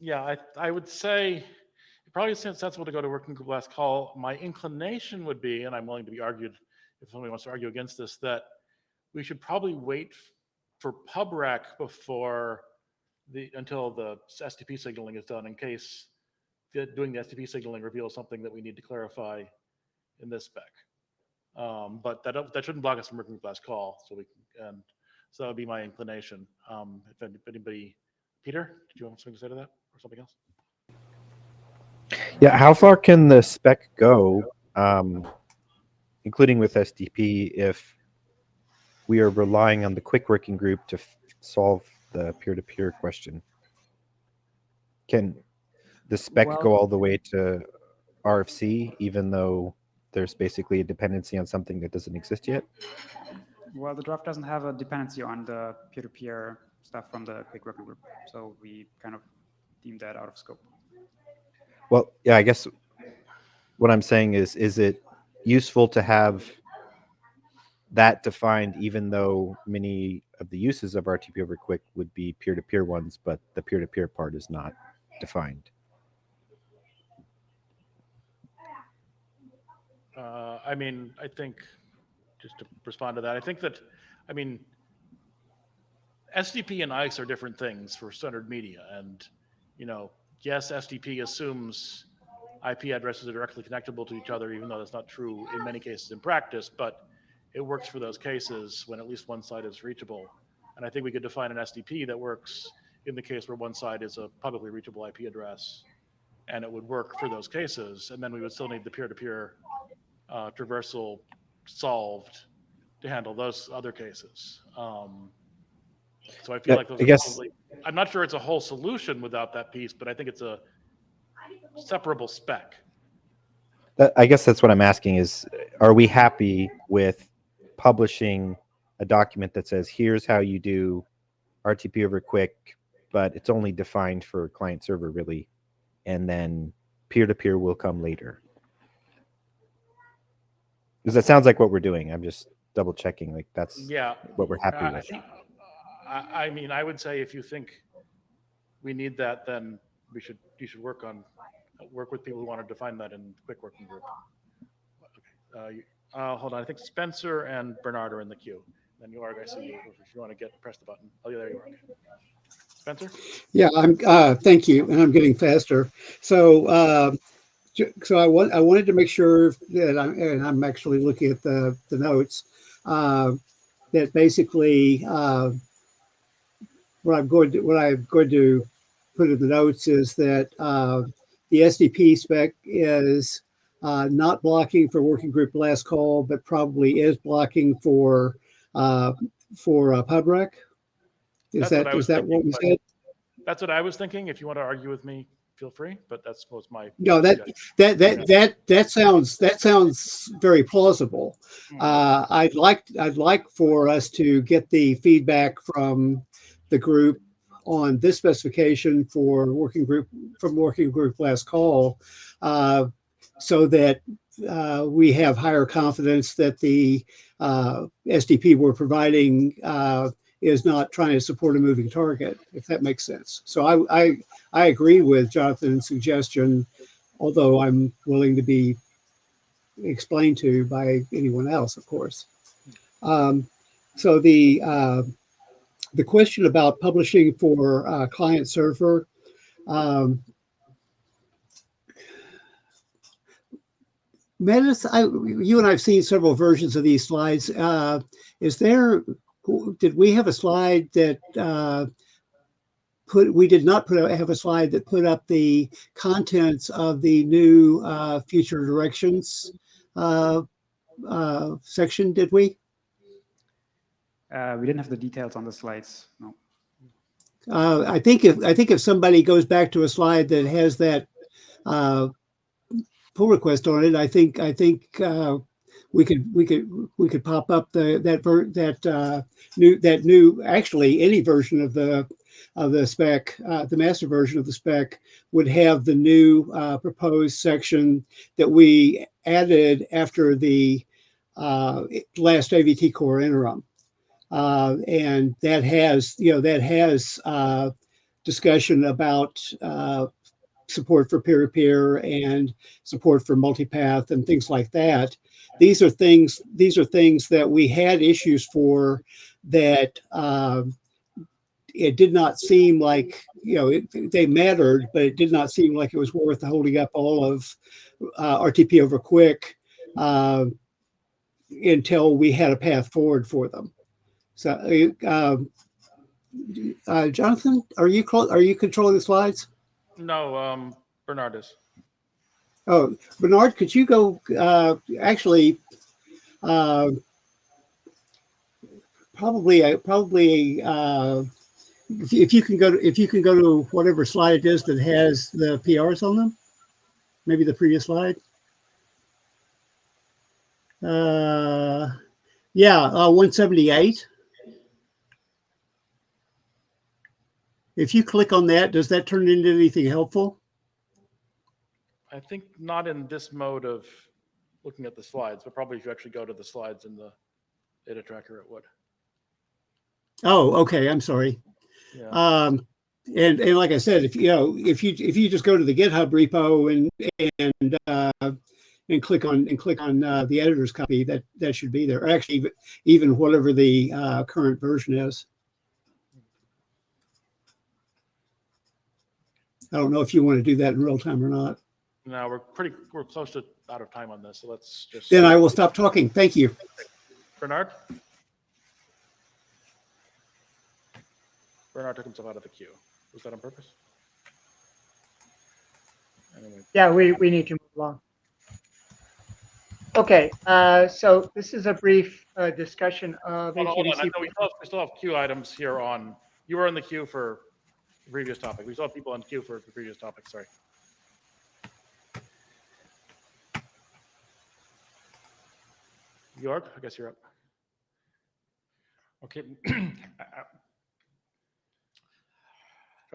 yeah, I would say it probably is sensible to go to working group last call. My inclination would be, and I'm willing to be argued if somebody wants to argue against this, that we should probably wait for PubRec until the STP signaling is done, in case doing the STP signaling reveals something that we need to clarify in this spec. But that shouldn't block us from working group last call. So that would be my inclination. If anybody, Peter, did you have something to say to that, or something else? Yeah, how far can the spec go, including with SDP, if we are relying on the quick working group to solve the peer-to-peer question? Can the spec go all the way to RFC, even though there's basically a dependency on something that doesn't exist yet? Well, the draft doesn't have a dependency on the peer-to-peer stuff from the quick working group, so we kind of deemed that out of scope. Well, yeah, I guess what I'm saying is it useful to have that defined, even though many of the uses of RTP over Quick would be peer-to-peer ones, but the peer-to-peer part is not defined. I mean, I think, just to respond to that, I think that, I mean, SDP and ICE are different things for standard media. And, you know, yes, SDP assumes IP addresses are directly connectable to each other, even though that's not true in many cases in practice, but it works for those cases when at least one side is reachable. And I think we could define an SDP that works in the case where one side is a publicly reachable IP address, and it would work for those cases. And then we would still need the peer-to-peer traversal solved to handle those other cases. So I feel like those I are guess probably, I'm not sure it's a whole solution without that piece, but I think it's a separable spec. I guess that's what I'm asking is, are we happy with publishing a document that says, here's how you do RTP over Quick, but it's only defined for client server really, and then peer-to-peer will come later? Because that sounds like what we're doing. I'm just double checking, like that's what we're happy with. I mean, I would say if you think we need that, then you should work with people who want to define that in Quick Working Group. Okay. Hold on, I think Spencer and Bernard are in the queue. Then you are, I see you. If you want to press the button. Oh, yeah, there you are. Okay. Spencer? Yeah, thank you, and I'm getting faster. So, I wanted to make sure that I'm actually looking at the notes, that basically what I'm going to put in the notes is that the SDP spec is not blocking for working group last call, but probably is blocking for PubRec. Is that what we said? That's what I was thinking. If you want to argue with me, feel free. But that was my no. That sounds very plausible. I'd like for us to get the feedback from the group on this specification for working group last call, so that we have higher confidence that the SDP we're providing is not trying to support a moving target, if that makes sense. So I agree with Jonathan's suggestion, although I'm willing to be explained to by anyone else, of course. So the question about publishing for client server, Metis, you and I have seen several versions of these slides. Did we have a slide that we did not have a slide that put up the contents of the new future directions section, did we? We didn't have the details on the slides, no. I think if somebody goes back to a slide that has that pull request on it, I think we could pop up that new actually any version of the spec, the master version of the spec would have the new proposed section that we added after the last AVTCORE interim, and that has discussion about support for peer-to-peer and support for multipath and things like that. These are things that we had issues for, that it did not seem like, they mattered, but it did not seem like it was worth holding up all of RTP over Quick until we had a path forward for them. So, Jonathan, are you controlling the slides? No, Bernard is. Oh, Bernard, could you go? Actually, probably. If you can go to whatever slide it is that has the PRs on them, maybe the previous slide. Yeah, 178. If you click on that, does that turn into anything helpful? I think not in this mode of looking at the slides, but probably if you actually go to the slides in data tracker, it would. Oh, okay. I'm sorry. Yeah. And like I said, if you just go to the GitHub repo and click on the editor's copy, that should be there. Or actually, even whatever the current version is. I don't know if you want to do that in real time or not. No, we're close to out of time on this, so let's just. Then I will stop talking. Thank you. Bernard? Bernard took himself out of the queue. Was that on purpose? Anyway. Yeah, we need to move along. Okay, so this is a brief discussion of Hold on. HVAC. We still have queue items here on. You were in the queue for the previous topic. We still have people on queue for the previous topic. Sorry. York, I guess you're up. Okay.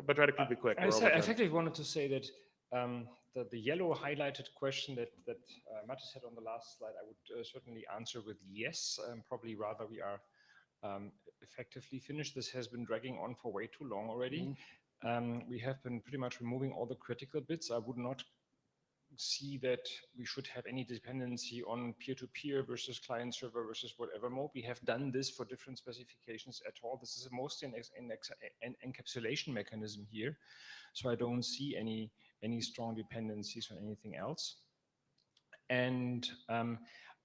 But try to keep it quick. I effectively wanted to say that the yellow highlighted question that Mattis had on the last slide, I would certainly answer with yes. Probably rather we are effectively finished. This has been dragging on for way too long already. We have been pretty much removing all the critical bits. I would not see that we should have any dependency on peer-to-peer versus client-server versus whatever mode. We have done this for different specifications at all. This is mostly an encapsulation mechanism here. So I don't see any strong dependencies on anything else. And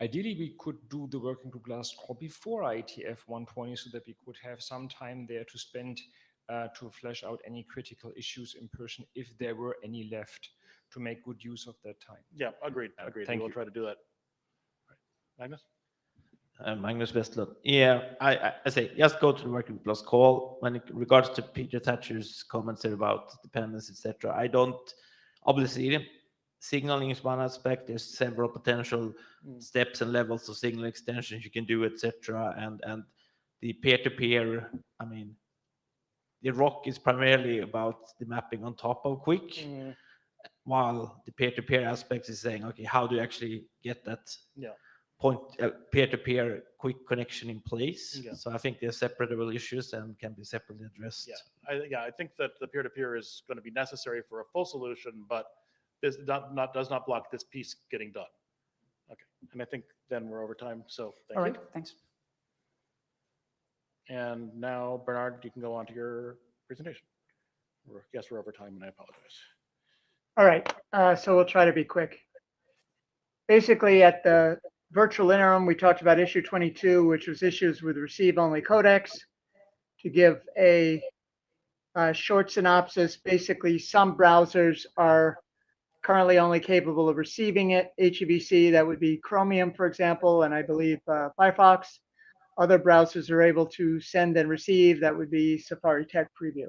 ideally, we could do the working group last call before IETF 120 so that we could have some time there to spend to flesh out any critical issues in person if there were any left, to make good use of that time. Yeah, agreed. Thank We'll you. try to do that. Magnus? Magnus Westlund. Yeah, I say just go to the working plus call. When it regards to Peter Thatcher's comments there about dependence, etc., I don't obviously signaling is one aspect. There's several potential steps and levels of signal extensions you can do, etc. And the peer-to-peer. I mean, the ROC is primarily about the mapping on top of Quick, while the peer-to-peer aspect is saying, okay, how do you actually get that? Yeah. Point peer-to-peer quick connection in place. Yeah. So I think they're separable issues and can be separately addressed. Yeah, I think that the peer-to-peer is going to be necessary for a full solution, but this does not block this piece getting done. Okay, and I think then we're over time. So thank All you. right, thanks. And now Bernard, you can go on to your presentation. Yes, we're over time, and I apologize. All right, so we'll try to be quick. Basically, at the virtual interim, we talked about issue 22, which was issues with receive-only codecs. To give a short synopsis, basically some browsers are currently only capable of receiving it, HEVC, that would be Chromium, for example, and I believe Firefox. Other browsers are able to send and receive, that would be Safari Tech Preview.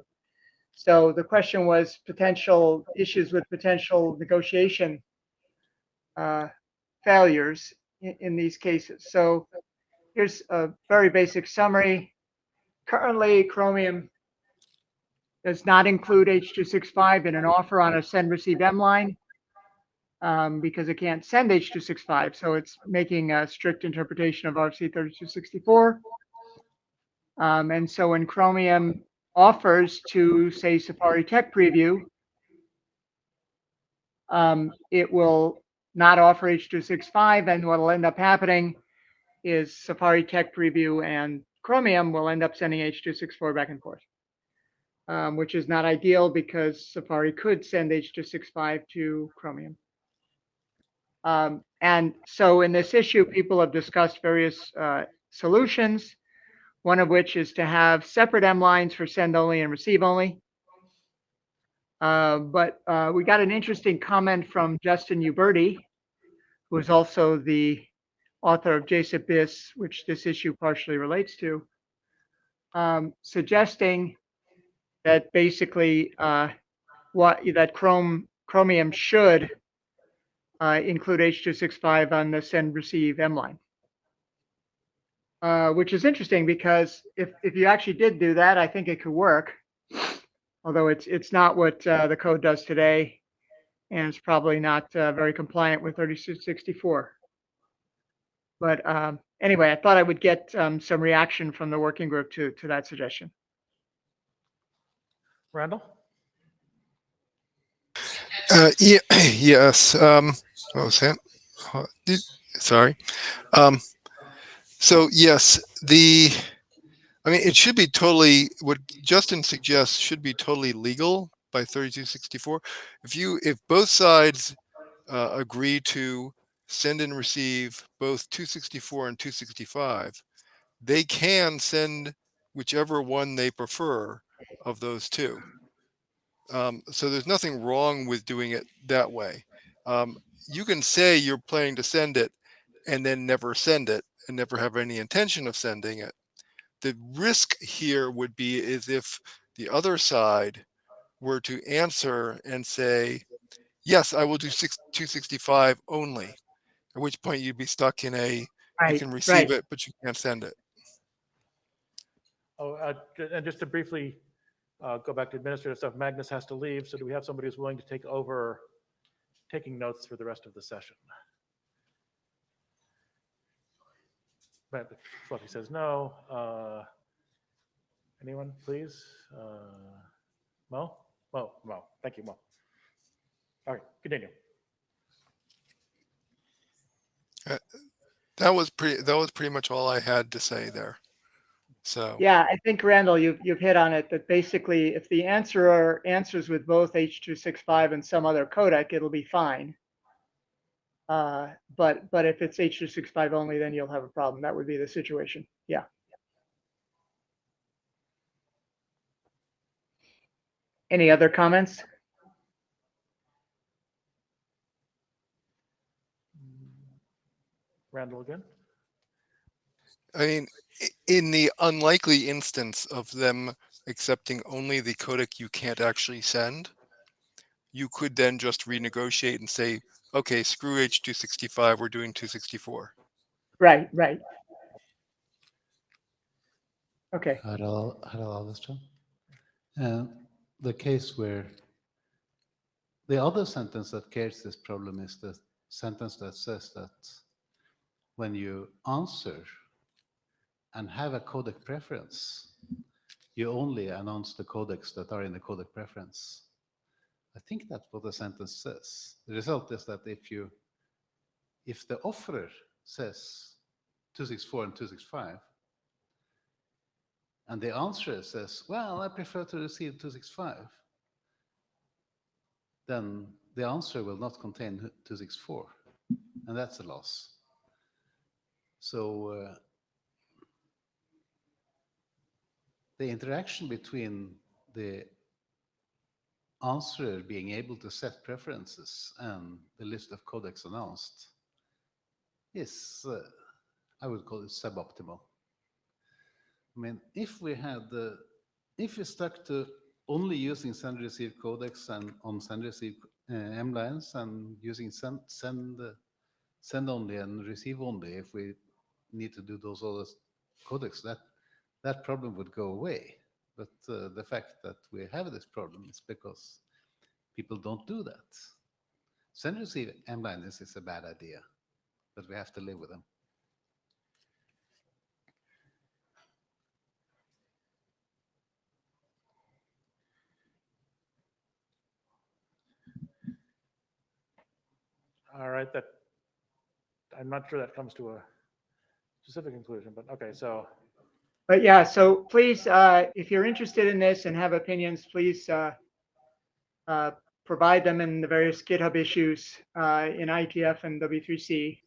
So the question was potential issues with potential negotiation failures in these cases. So here's a very basic summary. Currently, Chromium does not include H.265 in an offer on a send-receive M line because it can't send H.265. So it's making a strict interpretation of RFC 3264. And so when Chromium offers to, say, Safari Tech Preview, it will not offer H.265, and what will end up happening is Safari Tech Preview and Chromium will end up sending H.264 back and forth, which is not ideal because Safari could send H.265 to Chromium. And so in this issue, people have discussed various solutions, one of which is to have separate M lines for send only and receive only. But we got an interesting comment from Justin Uberti, who is also the author of JSIP BIS, which this issue partially relates to, suggesting that basically that Chromium should include H.265 on the send receive M line. Which is interesting because if you actually did do that, I think it could work. Although it's not what the code does today, and it's probably not very compliant with 3264. But anyway, I thought I would get some reaction from the working group to that suggestion. Randall? Yes. What was that? Sorry. So yes, I mean, it should be totally, what Justin suggests should be totally legal by 3264. If both sides agree to send and receive both 264 and 265, they can send whichever one they prefer of those two. So there's nothing wrong with doing it that way. You can say you're planning to send it and then never send it and never have any intention of sending it. The risk here would be is if the other side were to answer and say, yes, I will do 265 only, at which point you'd be stuck in a, you can receive it, but you can't send it. Oh, and just to briefly go back to administrative stuff, Magnus has to leave. So do we have somebody who's willing to take over taking notes for the rest of the session? But Fluffy says no. Anyone, please? Mo? Mo. Thank you, Mo. All right, continue. That was pretty much all I had to say there. So yeah, I think Randall, you've hit on it. That basically, if the answerer answers with both H.265 and some other codec, it'll be fine. But if it's H.265 only, then you'll have a problem. That would be the situation. Yeah. Any other comments? Randall again. I mean, in the unlikely instance of them accepting only the codec you can't actually send, you could then just renegotiate and say, okay, screw H.265, we're doing 264. Right. Okay. Hello, Alveston. The case where the other sentence that creates this problem is the sentence that says that when you answer and have a codec preference, you only announce the codecs that are in the codec preference. I think that's what the sentence says. The result is that if the offerer says 264 and 265, and the answerer says, well, I prefer to receive 265, then the answer will not contain 264, and that's a loss. So the interaction between the answerer being able to set preferences and the list of codecs announced is, I would call it suboptimal. I mean, if we stuck to only using send-receive codecs and on send-receive M lines and using send only and receive only, if we need to do those other codecs, that problem would go away. But the fact that we have this problem is because people don't do that. Send-receive M lines is a bad idea, but we have to live with them. All right, I'm not sure that comes to a specific conclusion, but okay, so. But yeah, so please, if you're interested in this and have opinions, please provide them in the various GitHub issues in IETF and W3C,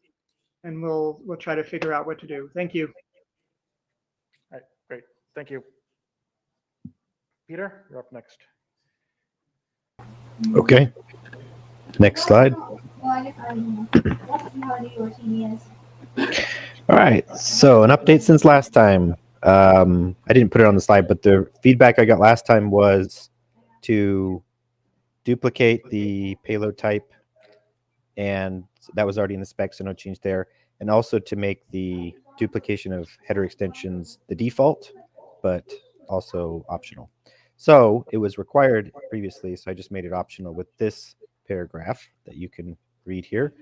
and we'll try to figure out what to do. Thank you. All right, great, thank you. Peter, you're up next. Okay. Next slide. All right, so an update since last time. I didn't put it on the slide, but the feedback I got last time was to duplicate the payload type, and that was already in the spec, so no change there. And also to make the duplication of header extensions the default, but also optional. So it was required previously, so I just made it optional with this paragraph that you can read here.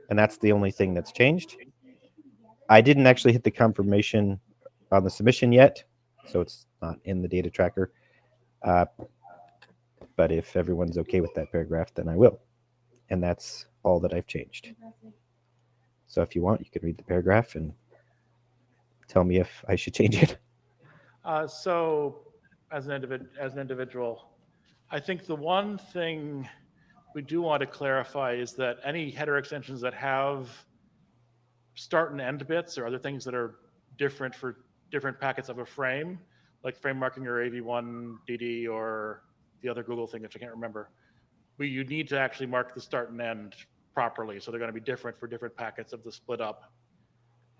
And that's the only thing that's changed. I didn't actually hit the confirmation on the submission yet, so it's not in the data tracker. But if everyone's okay with that paragraph, then I will. And that's all that I've changed. So if you want, you can read the paragraph and tell me if I should change it. So as an individual, I think the one thing we do want to clarify is that any header extensions that have start and end bits or other things that are different for different packets of a frame, like frame marking or AV1DD or the other Google thing, which I can't remember, you need to actually mark the start and end properly. So they're going to be different for different packets of the split up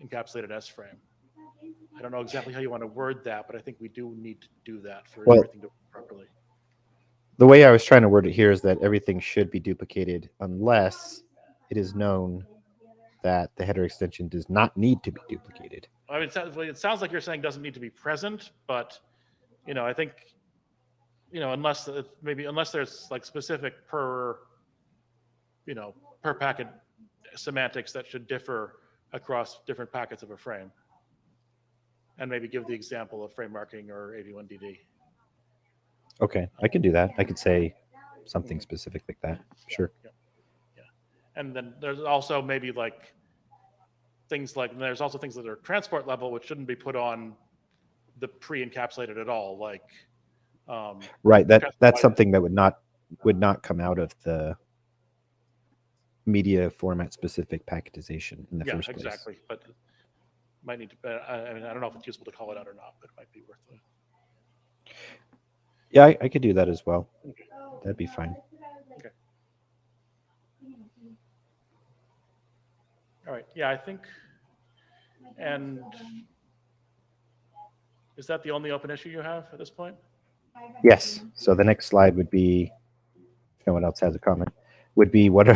encapsulated S frame. I don't know exactly how you want to word that, but I think we do need to do that for everything to work properly. The way I was trying to word it here is that everything should be duplicated unless it is known that the header extension does not need to be duplicated. I mean, it sounds like you're saying doesn't need to be present, but I think unless there's like specific per packet semantics that should differ across different packets of a frame, and maybe give the example of frame marking or AV1DD. Okay, I can do that. I could say something specific like that. Sure. Yeah. And then there's also maybe like things like there's also things that are transport level which shouldn't be put on the pre-encapsulated at all, like right. That's something that would not come out of the media format specific packetization in the first place. Yeah, exactly. But might need to. I mean, I don't know if it's useful to call it out or not, but it might be worth it. Yeah, I could do that as well. Okay. That'd be fine. Okay. All right. Yeah, I think. And is that the only open issue you have at this point? Yes. So the next slide would be, if no one else has a comment, would be what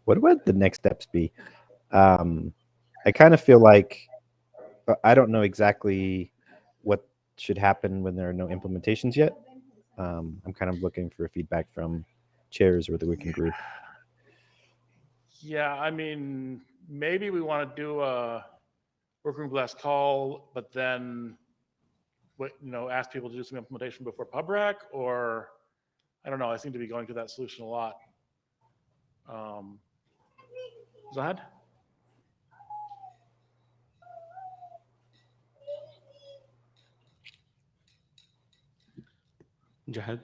would the next steps be? I kind of feel like I don't know exactly what should happen when there are no implementations yet. I'm kind of looking for feedback from chairs or the working group. Yeah, I mean, maybe we want to do a working group last call, but then ask people to do some implementation before PubRec, or I don't know. I seem to be going to that solution a lot. Zahad? Jahad,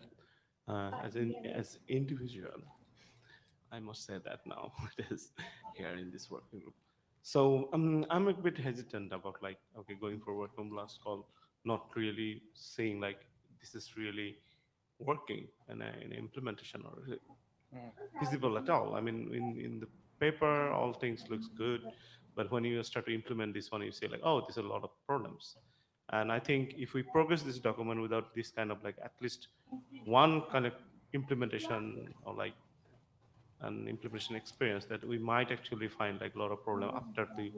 as individual, I must say that now it is here in this working group. So I'm a bit hesitant about going for working last call, not really saying like this is really working in implementation or feasible at all. I mean, in the paper, all things looks good, but when you start to implement this one, you say like, oh, there's a lot of problems. And I think if we progress this document without this kind of like at least one kind of implementation or like an implementation experience, that we might actually find like a lot of problem after we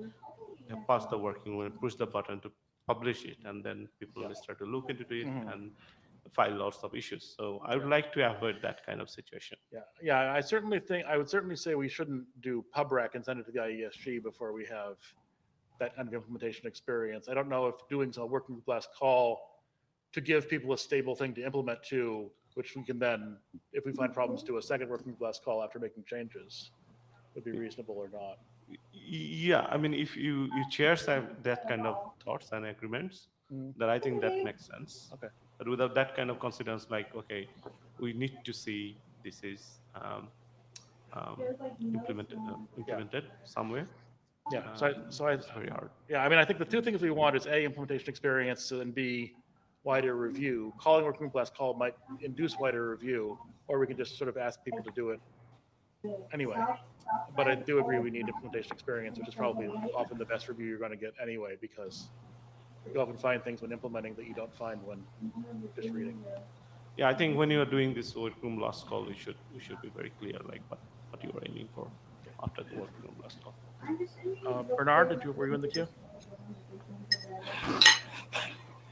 have passed the working, when push the button to publish it, and then people will start to look into it and file lots of issues. So I would like to avoid that kind of situation. Yeah. I would certainly say we shouldn't do PubRec and send it to the IESG before we have that kind of implementation experience. I don't know if doing some working group last call to give people a stable thing to implement to, which we can then, if we find problems, do a second working group last call after making changes, would be reasonable or not. Yeah, I mean, if you chairs have that kind of thoughts and agreements, then I think that makes sense. Okay. But without that kind of confidence, like, okay, we need to see this is implemented somewhere. Yeah, so it's very hard. Yeah, I mean, I think the two things we want is A, implementation experience, and B, wider review. Calling working group last call might induce wider review, or we can just sort of ask people to do it anyway. But I do agree we need implementation experience, which is probably often the best review you're going to get anyway, because you often find things when implementing that you don't find when just reading. Yeah, I think when you are doing this workroom last call, we should be very clear like what you are aiming for after the workroom last call. Bernard, were you in the queue?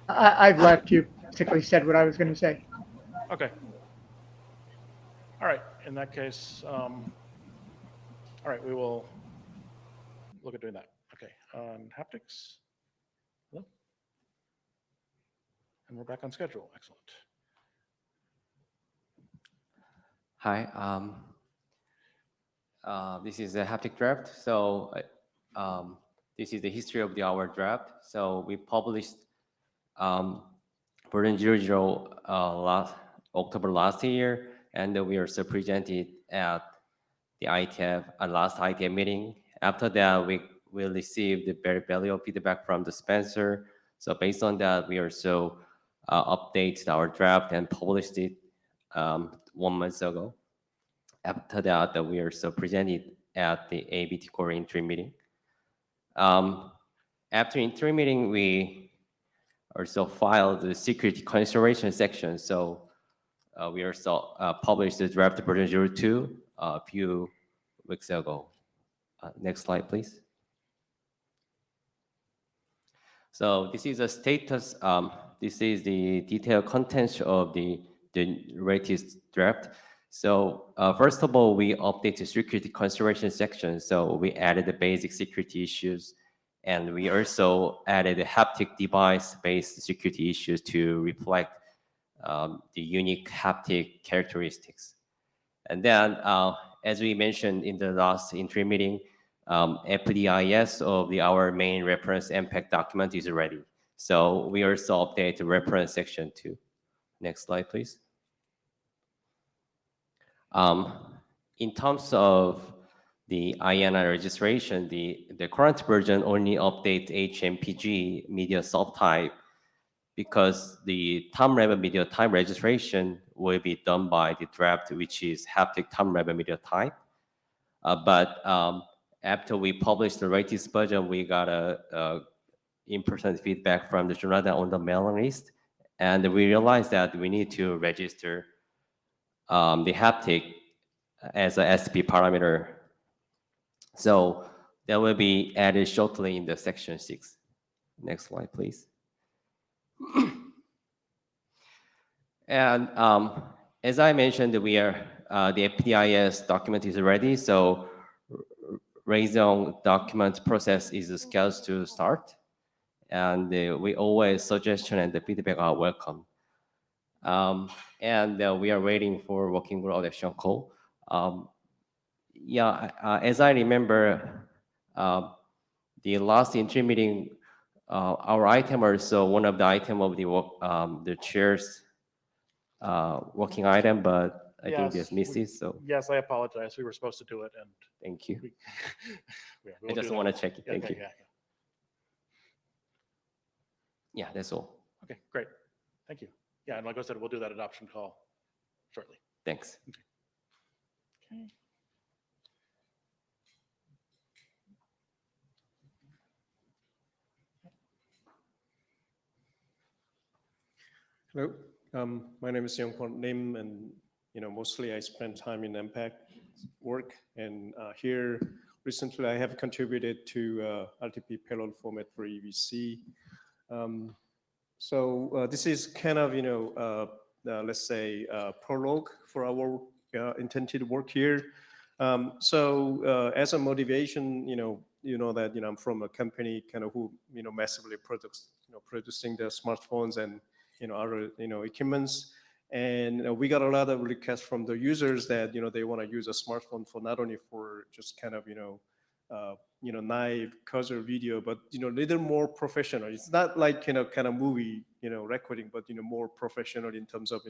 I've left. You basically said what I was going to say. Okay. All right. In that case, all right, we will look at doing that. Okay. on haptics? Hello? And we're back on schedule. Excellent. Hi, this is a haptic draft. So this is the history of our draft. So we published version 00 last October last year, and we also presented at the IETF last IETF meeting. After that, we received the very valuable feedback from the Spencer. So based on that, we also updated our draft and published it 1 month ago. After that, we also presented at the AVTCORE interim meeting. After interim meeting, we also filed the security consideration section. So we also published the draft version 02 a few weeks ago. Next slide, please. So this is a status. This is the detailed contents of the latest draft. So first of all, we updated the security consideration section. So we added the basic security issues, and we also added the haptic device-based security issues to reflect the unique haptic characteristics. And then, as we mentioned in the last interim meeting, FDIS of our main reference impact document is ready. So we also update the reference section too. Next slide, please. In terms of the INI registration, the current version only updates HMPG media subtype because the time-level media type registration will be done by the draft, which is haptic time-level media type. But after we published the latest version, we got a in-person feedback from the Jonathan on the mailing list, and we realized that we need to register the haptic as a SP parameter. So that will be added shortly in the section 6. Next slide, please. And as I mentioned, we are the FDIS document is ready, so raison document process is scheduled to start, and we always suggestion and the feedback are welcome. And we are waiting for working group adoption call. As I remember, the last interim meeting, our item also one of the item of the chair's working item, but I think there's misses. So yes, I apologize. We were supposed to do it, and thank you. We'll I just want to check it. Thank you. Yeah, that's all. Okay, great. Thank you. Yeah, and like I said, we'll do that adoption call shortly. Thanks. Okay. Hello, my name is Youngpon Lim, and mostly I spend time in impact work. And here recently, I have contributed to RTP payload format for EVC. So this is kind of let's say prologue for our intended work here. So as a motivation, that I'm from a company kind of who massively producing the smartphones and other equipments, and we got a lot of requests from the users that they want to use a smartphone for not only for just kind of naive casual video, but little more professional. It's not like kind of movie recording, but more professional in terms of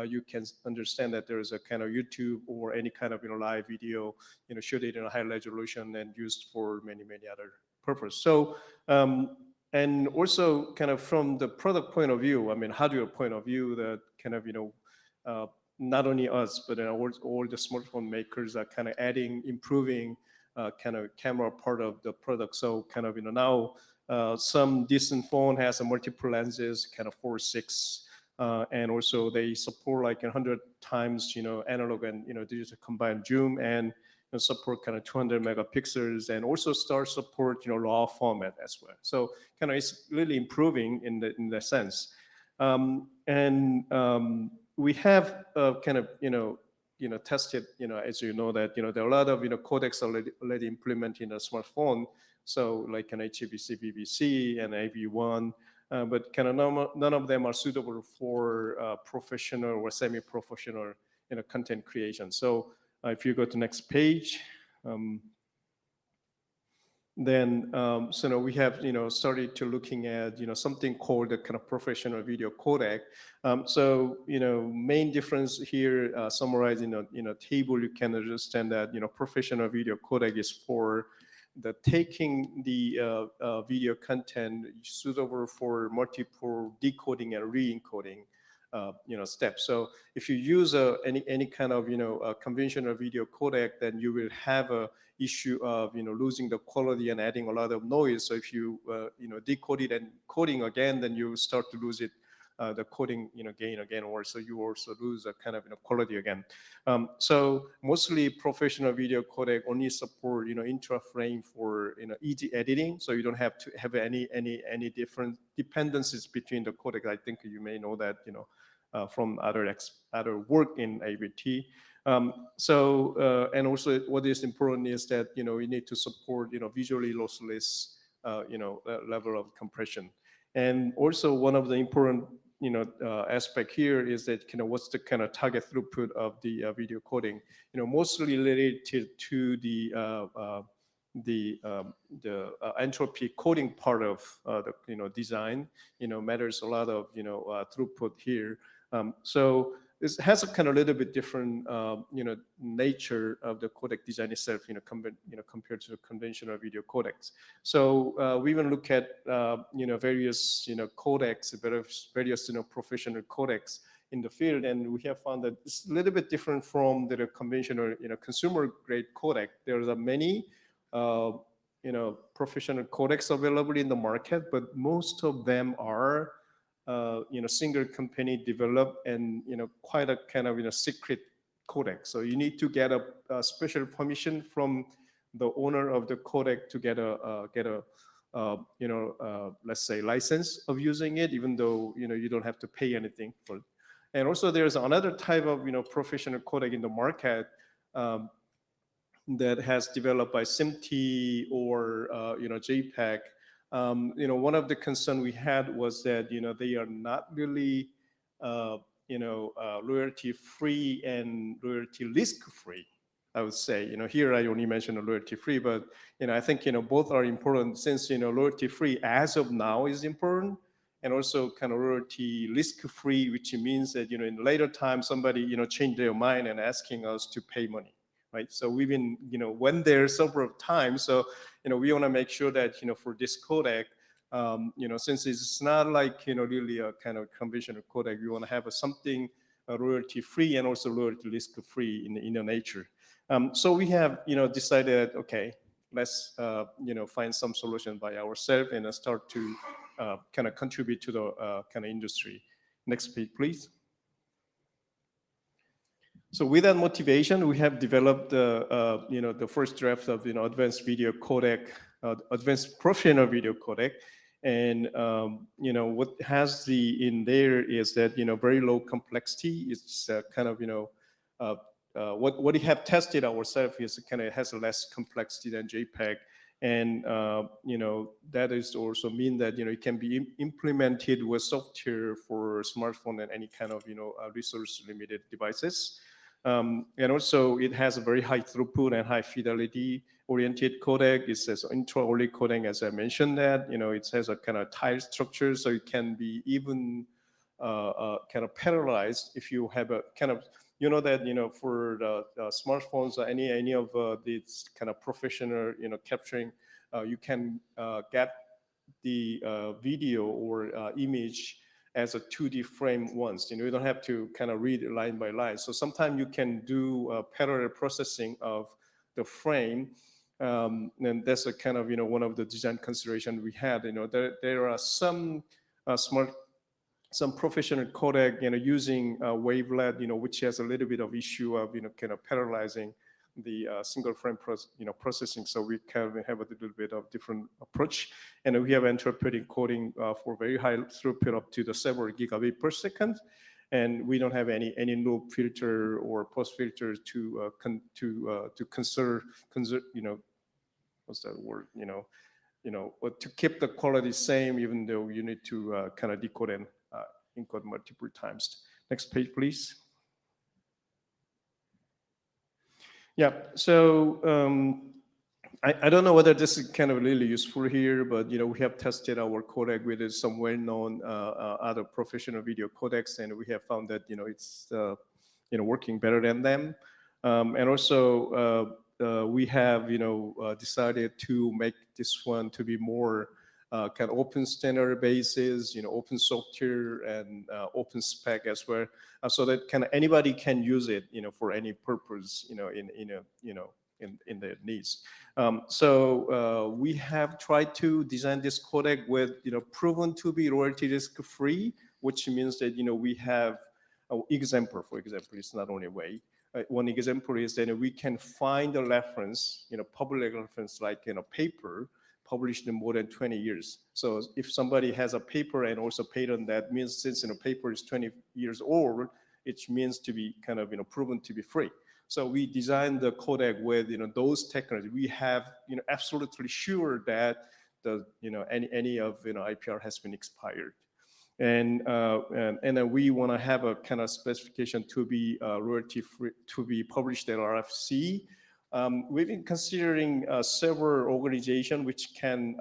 you can understand that there is a kind of YouTube or any kind of live video shoot it in a high resolution and used for many other purposes. So and also kind of from the product point of view, I mean hardware point of view, that kind of not only us but all the smartphone makers are kind of adding, improving kind of camera part of the product. So kind of now some decent phone has a multiple lenses, kind of 4, 6, and also they support like 100 times analog and digital combined zoom, and support kind of 200 megapixels, and also start support RAW format as well. So kind of it's really improving in the sense. We have kind of tested, as that there are a lot of codecs already implemented in a smartphone. So like an HEVC, BBC, and AV1, but kind of none of them are suitable for professional or semi-professional content creation. So if you go to next page, then so now we have started to looking at something called the kind of professional video codec. So main difference here summarized in a table, you can understand that professional video codec is for the taking the video content suitable for multiple decoding and re-encoding steps. So if you use any kind of conventional video codec, then you will have a issue of losing the quality and adding a lot of noise. So if you decode it and coding again, then you start to lose it the coding gain again, or so you also lose a kind of quality again. So mostly professional video codec only support intra-frame for easy editing, so you don't have to have any different dependencies between the codec. I think you may know that from other work in AVT. And also what is important is that you need to support visually lossless level of compression. And also one of the important aspect here is that what's the kind of target throughput of the video coding, mostly related to the entropy coding part of the design matters a lot of throughput here. So this has a kind of little bit different nature of the codec design itself compared to the conventional video codecs. So we even look at various codecs, various professional codecs in the field, and we have found that it's a little bit different from the conventional consumer grade codec. There are many professional codecs available in the market, but most of them are single company developed and quite a kind of secret codec. So you need to get a special permission from the owner of the codec to get a let's say license of using it, even though you don't have to pay anything for it. And also there's another type of professional codec in the market that has developed by SMPTE or JPEG. One of the concerns we had was that they are not really royalty free and royalty risk free. I would say here I only mentioned royalty free, but I think both are important, since royalty free as of now is important, and also kind of royalty risk free, which means that in later time somebody change their mind and asking us to pay money. Right, so we've been, went there several times. So, we want to make sure that, for this codec, since it's not like, really a kind of conventional codec, we want to have something royalty free and also royalty risk free in the nature. So we have, decided, okay, let's, find some solution by ourselves and start to kind of contribute to the kind of industry. Next page, please. So with that motivation, we have developed the first draft of advanced video codec, advanced professional video codec, and what has in there is that very low complexity. It's kind of what we have tested ourselves is kind of has less complexity than JPEG, and that is also mean that it can be implemented with software for smartphone and any kind of resource limited devices. And also it has a very high throughput and high fidelity oriented codec. It says intra-only coding, as I mentioned that, it has a kind of tile structure, so it can be even kind of parallelized if you have a kind of, that, for the smartphones or any of these kind of professional, capturing, you can get the video or image as a 2D frame once. You don't have to kind of read it line by line. So sometimes you can do parallel processing of the frame, and that's a kind of one of the design consideration we had. There are some some professional codec using wavelet, which has a little bit of issue of kind of parallelizing the single frame processing. So we kind of have a little bit of different approach, and we have interpreted coding for very high throughput up to the several gigabit per second, and we don't have any loop filter or post filter to conserve what's that word to keep the quality same, even though you need to kind of decode and encode multiple times. Next page, please. Yeah, so I don't know whether this is kind of really useful here, but we have tested our codec with some well-known other professional video codecs, and we have found that it's working better than them. And also we have decided to make this one to be more kind of open standard basis, open software and open spec as well, so that kind of anybody can use it, for any purpose, in their needs. So we have tried to design this codec with, proven to be royalty risk free, which means that, we have an example, for example, it's not only a way. One example is that we can find a reference, public reference, like in a paper published in more than 20 years. So if somebody has a paper and also patent, that means since paper is 20 years old, it means to be kind of proven to be free. So we designed the codec with those technologies. We have absolutely sure that the any of IPR has been expired, and then we want to have a kind of specification to be royalty free, to be published at RFC. We've been considering several organizations which can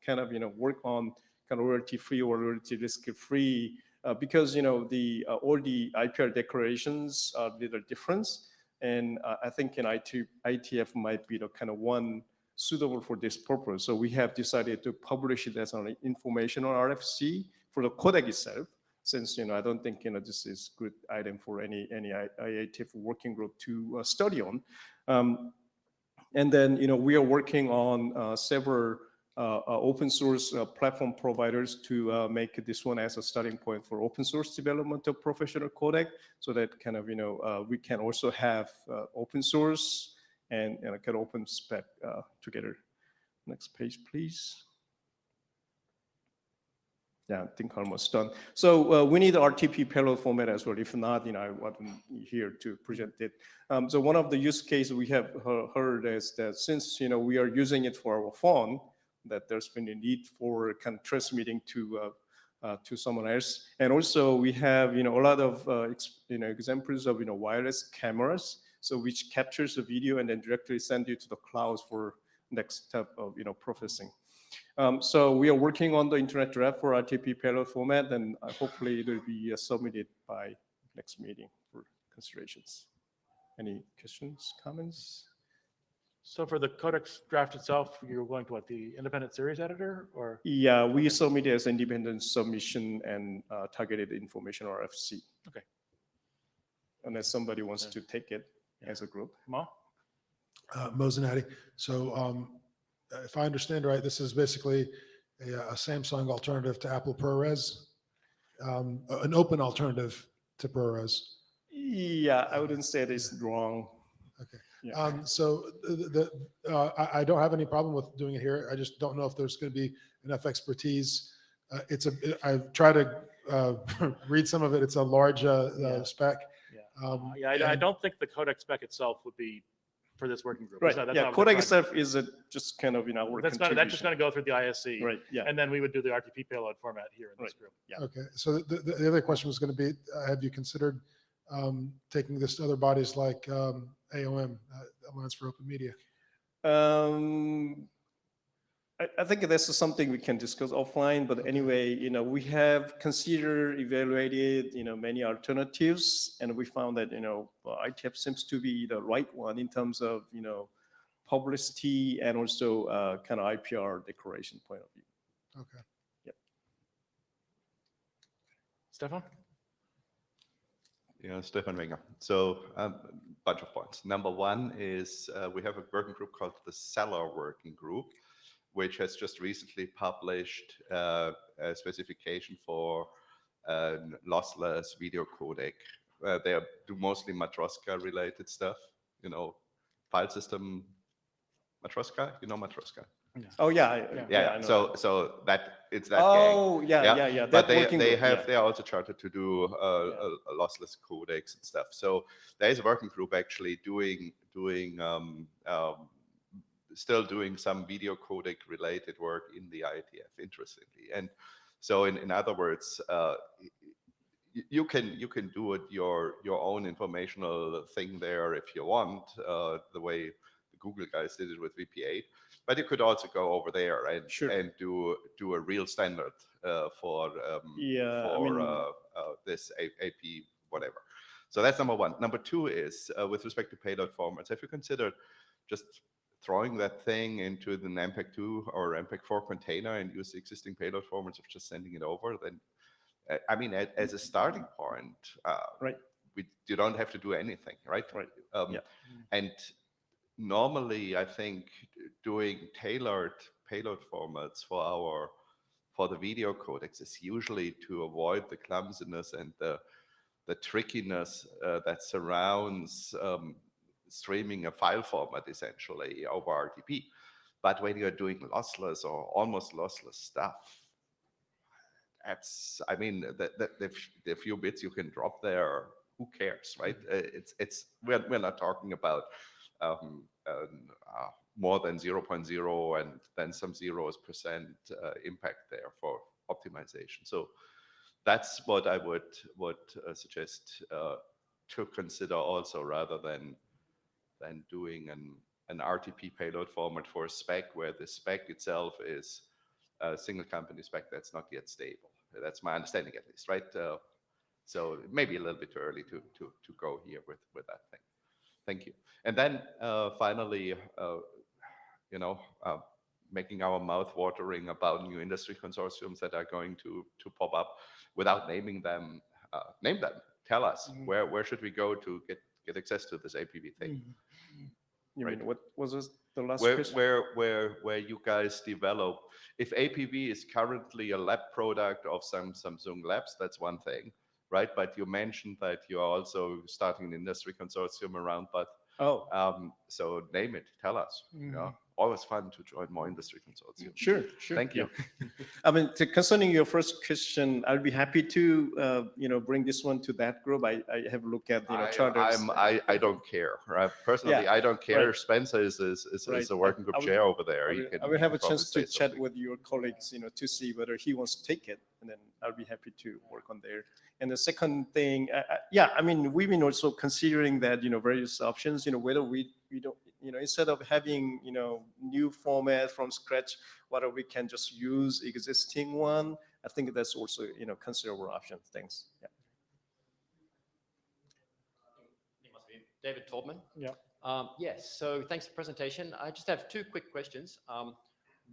kind of work on kind of royalty free or royalty risk free, because all the IPR declarations are little different. And I think IETF might be the kind of one suitable for this purpose. So we have decided to publish it as an informational RFC for the codec itself, since I don't think this is good item for any IETF working group to study on. And then we are working on several open source platform providers to make this one as a starting point for open source development of professional codec, so that kind of we can also have open source and kind of open spec together. Next page, please. Yeah, I think almost done. So we need RTP payload format as well. If not, I wasn't here to present it. So one of the use cases we have heard is that since we are using it for our phone, that there's been a need for kind of transmitting to someone else. And also we have a lot of examples of wireless cameras, so which captures the video and then directly send it to the clouds for next step of processing. So we are working on the internet draft for RTP payload format, and hopefully it will be submitted by next meeting for considerations. Any questions, comments? So for the codex draft itself, you're going to what, the independent series editor, or? Yeah, we submit it as independent submission and targeted information RFC. Okay. Unless somebody wants to take it as a group. Mo? Mosinati. So if I understand right, this is basically a Samsung alternative to Apple ProRes, an open alternative to ProRes. Yeah, I wouldn't say this wrong. Okay. Yeah. So I don't have any problem with doing it here. I just don't know if there's going to be enough expertise. I've tried to read some of it. It's a large spec. Yeah. I don't think the codec spec itself would be for this working group. Right. That's yeah. Codec itself is just kind of that's just going to go through the ISC. Right. Yeah. And then we would do the RTP payload format here in this group. Yeah. Okay. So the other question was going to be, have you considered taking this to other bodies like AOM, Alliance for Open Media? I think that's something we can discuss offline, but anyway, we have considered, evaluated, many alternatives, and we found that, IETF seems to be the right one in terms of, publicity and also kind of IPR declaration point of view. Okay. Yep. Stefan? Yeah, Stefan Wenger. So a bunch of points. Number one is we have a working group called the Seller Working Group, which has just recently published a specification for lossless video codec. They do mostly Matroska related stuff, file system Matroska, Matroska. Yeah. Oh yeah. Yeah. So that it's that. Oh gang. yeah. But they are also chartered to do a lossless codecs and stuff. So there is a working group actually doing still doing some video codec related work in the IETF, interestingly. And so in other words, you can do it your own informational thing there if you want, the way the Google guys did it with VP8. But you could also go over there and and do a real standard for this AP whatever. So that's number one. Number two is with respect to payload formats. Have you considered just throwing that thing into the MPEG-2 or MPEG-4 container and use the existing payload formats of just sending it over? Then, I mean, as a starting point, you don't have to do anything, right? And normally, I think doing tailored payload formats for the video codecs is usually to avoid the clumsiness and the trickiness that surrounds streaming a file format essentially over RTP. But when you're doing lossless or almost lossless stuff, that's, I mean, the few bits you can drop there, who cares, right? We're not talking about more than 0.0 and then some % impact there for optimization. So that's what I would suggest to consider also, rather than doing an RTP payload format for a spec where the spec itself is a single company spec that's not yet stable. That's my understanding, at least, right? So maybe a little bit too early to go here with that thing. Thank you. And then finally, making our mouth watering about new industry consortiums that are going to pop up without naming them. Name them. Tell us where should we go to get access to this APV thing. You mean, what was this, the last question? Where you guys develop. If APV is currently a lab product of some Samsung labs, that's one thing, right? But you mentioned that you are also starting an industry consortium around, but so name it, tell us. Always fun to join more industry consortiums. Sure. Thank you. I mean, concerning your first question, I'll be happy to bring this one to that group. I have a look at charters. I don't care, right? Personally, I don't care. Right. Spencer is a working group chair over there. I will have a chance to chat with your colleagues, to see whether he wants to take it, and then I'll be happy to work on there. And the second thing, I mean, we've been also considering that, various options, whether we don't, instead of having, new format from scratch, whether we can just use existing one. I think that's also, considerable option. Thanks. Yeah. It must be David Tordman. Yeah. Yes. So thanks for the presentation. I just have two quick questions.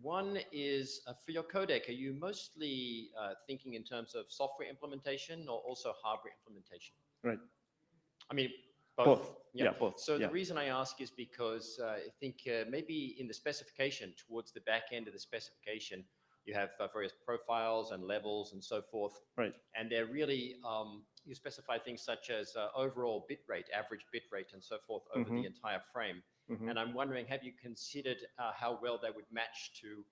One is for your codec, are you mostly thinking in terms of software implementation or also hardware implementation? Right. I mean, both. Yeah, both. So the reason I ask is because I think maybe in the specification, towards the back end of the specification, you have various profiles and levels and so forth. Right. And they're really, you specify things such as overall bit rate, average bit rate, and so forth over the entire frame. And I'm wondering, have you considered how well they would match to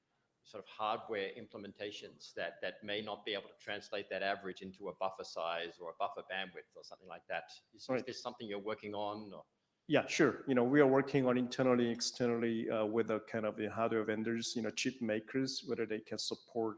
sort of hardware implementations that may not be able to translate that average into a buffer size or a buffer bandwidth or something like that? Is this something you're working on? Or? Yeah, sure. We are working on internally, externally with the kind of the hardware vendors, chip makers, whether they can support,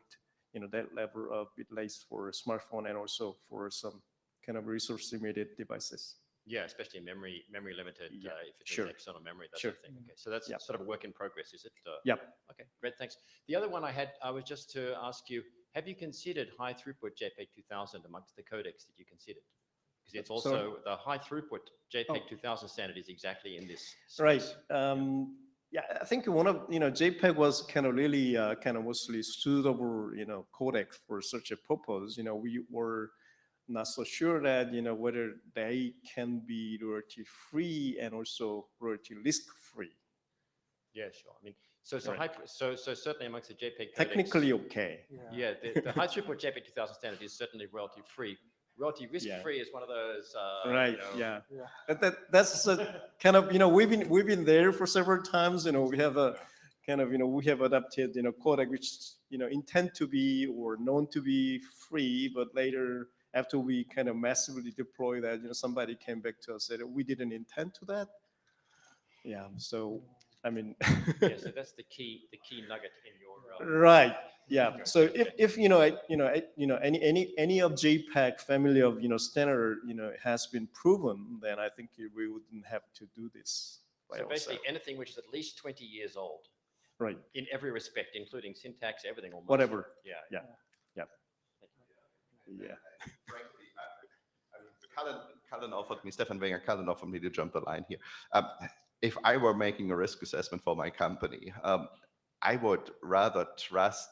that level of bit rates for a smartphone and also for some kind of resource limited devices. Yeah, especially memory limited, if it's external memory, that sort of thing. Okay, so that's sort of a work in progress, is it? Yep. Okay, great, thanks. The other one I was just to ask you, have you considered high throughput JPEG 2000 amongst the codecs that you considered? Because it's also the high throughput JPEG 2000 standard is exactly in this space. Right. Yeah, I think one of, JPEG was kind of really kind of mostly suitable, codec for such a purpose. We were not so sure that, whether they can be royalty free and also royalty risk free. Yeah, sure. I mean, so certainly amongst the JPEG codecs, technically okay. Yeah, the high throughput JPEG 2000 standard is certainly royalty free. Royalty risk free is one of those. Right. Yeah. That's kind of, we've been there for several times. We have a kind of, we have adapted, codec which, intend to be or known to be free, but later after we kind of massively deploy that, somebody came back to us and said we didn't intend to that. Yeah. So I mean, Yeah, so that's the key nugget in your. right. Yeah. So if any of JPEG family of standard has been proven, then I think we wouldn't have to do this by So basically, ourselves. anything which is at least 20 years old. Right. In every respect, including syntax, everything almost. Whatever. Yeah. Yeah. Yeah. Yeah. Cullen offered me, Stefan Wenger, Cullen offered me to jump the line here. If I were making a risk assessment for my company, I would rather trust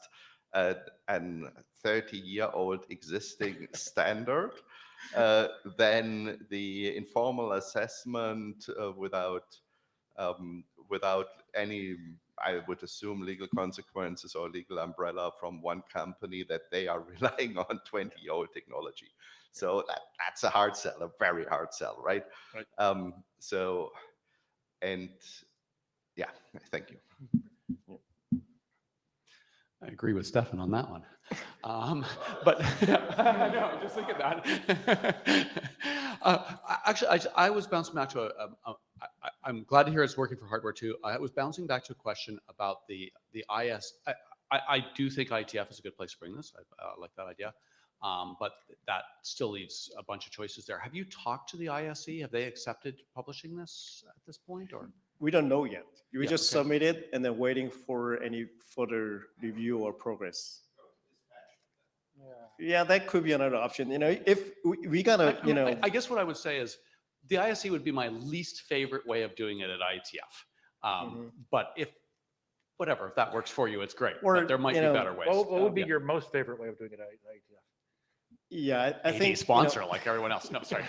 a 30-year-old existing standard than the informal assessment without any, I would assume, legal consequences or legal umbrella from one company that they are relying on 20-year-old technology. So that's a hard sell, a very hard sell, right? Right. And yeah, thank you. I agree with Stefan on that one. But I know, just think of that. Actually, I was bouncing back to I'm glad to hear it's working for hardware too. I was bouncing back to a question about the IS. I do think IETF is a good place to bring this. I like that idea. But that still leaves a bunch of choices there. Have you talked to the ISE? Have they accepted publishing this at this point, or? We don't know yet. We Yeah, just okay. submit it and then waiting for any further review or progress. Yeah, that could be another option. If we gotta, I guess what I would say is the ISE would be my least favorite way of doing it at IETF. But if that works for you, it's great. Or, but there might be better ways. What would be your most favorite way of doing it at IETF? Yeah, I AD think sponsor like everyone else. No, sorry.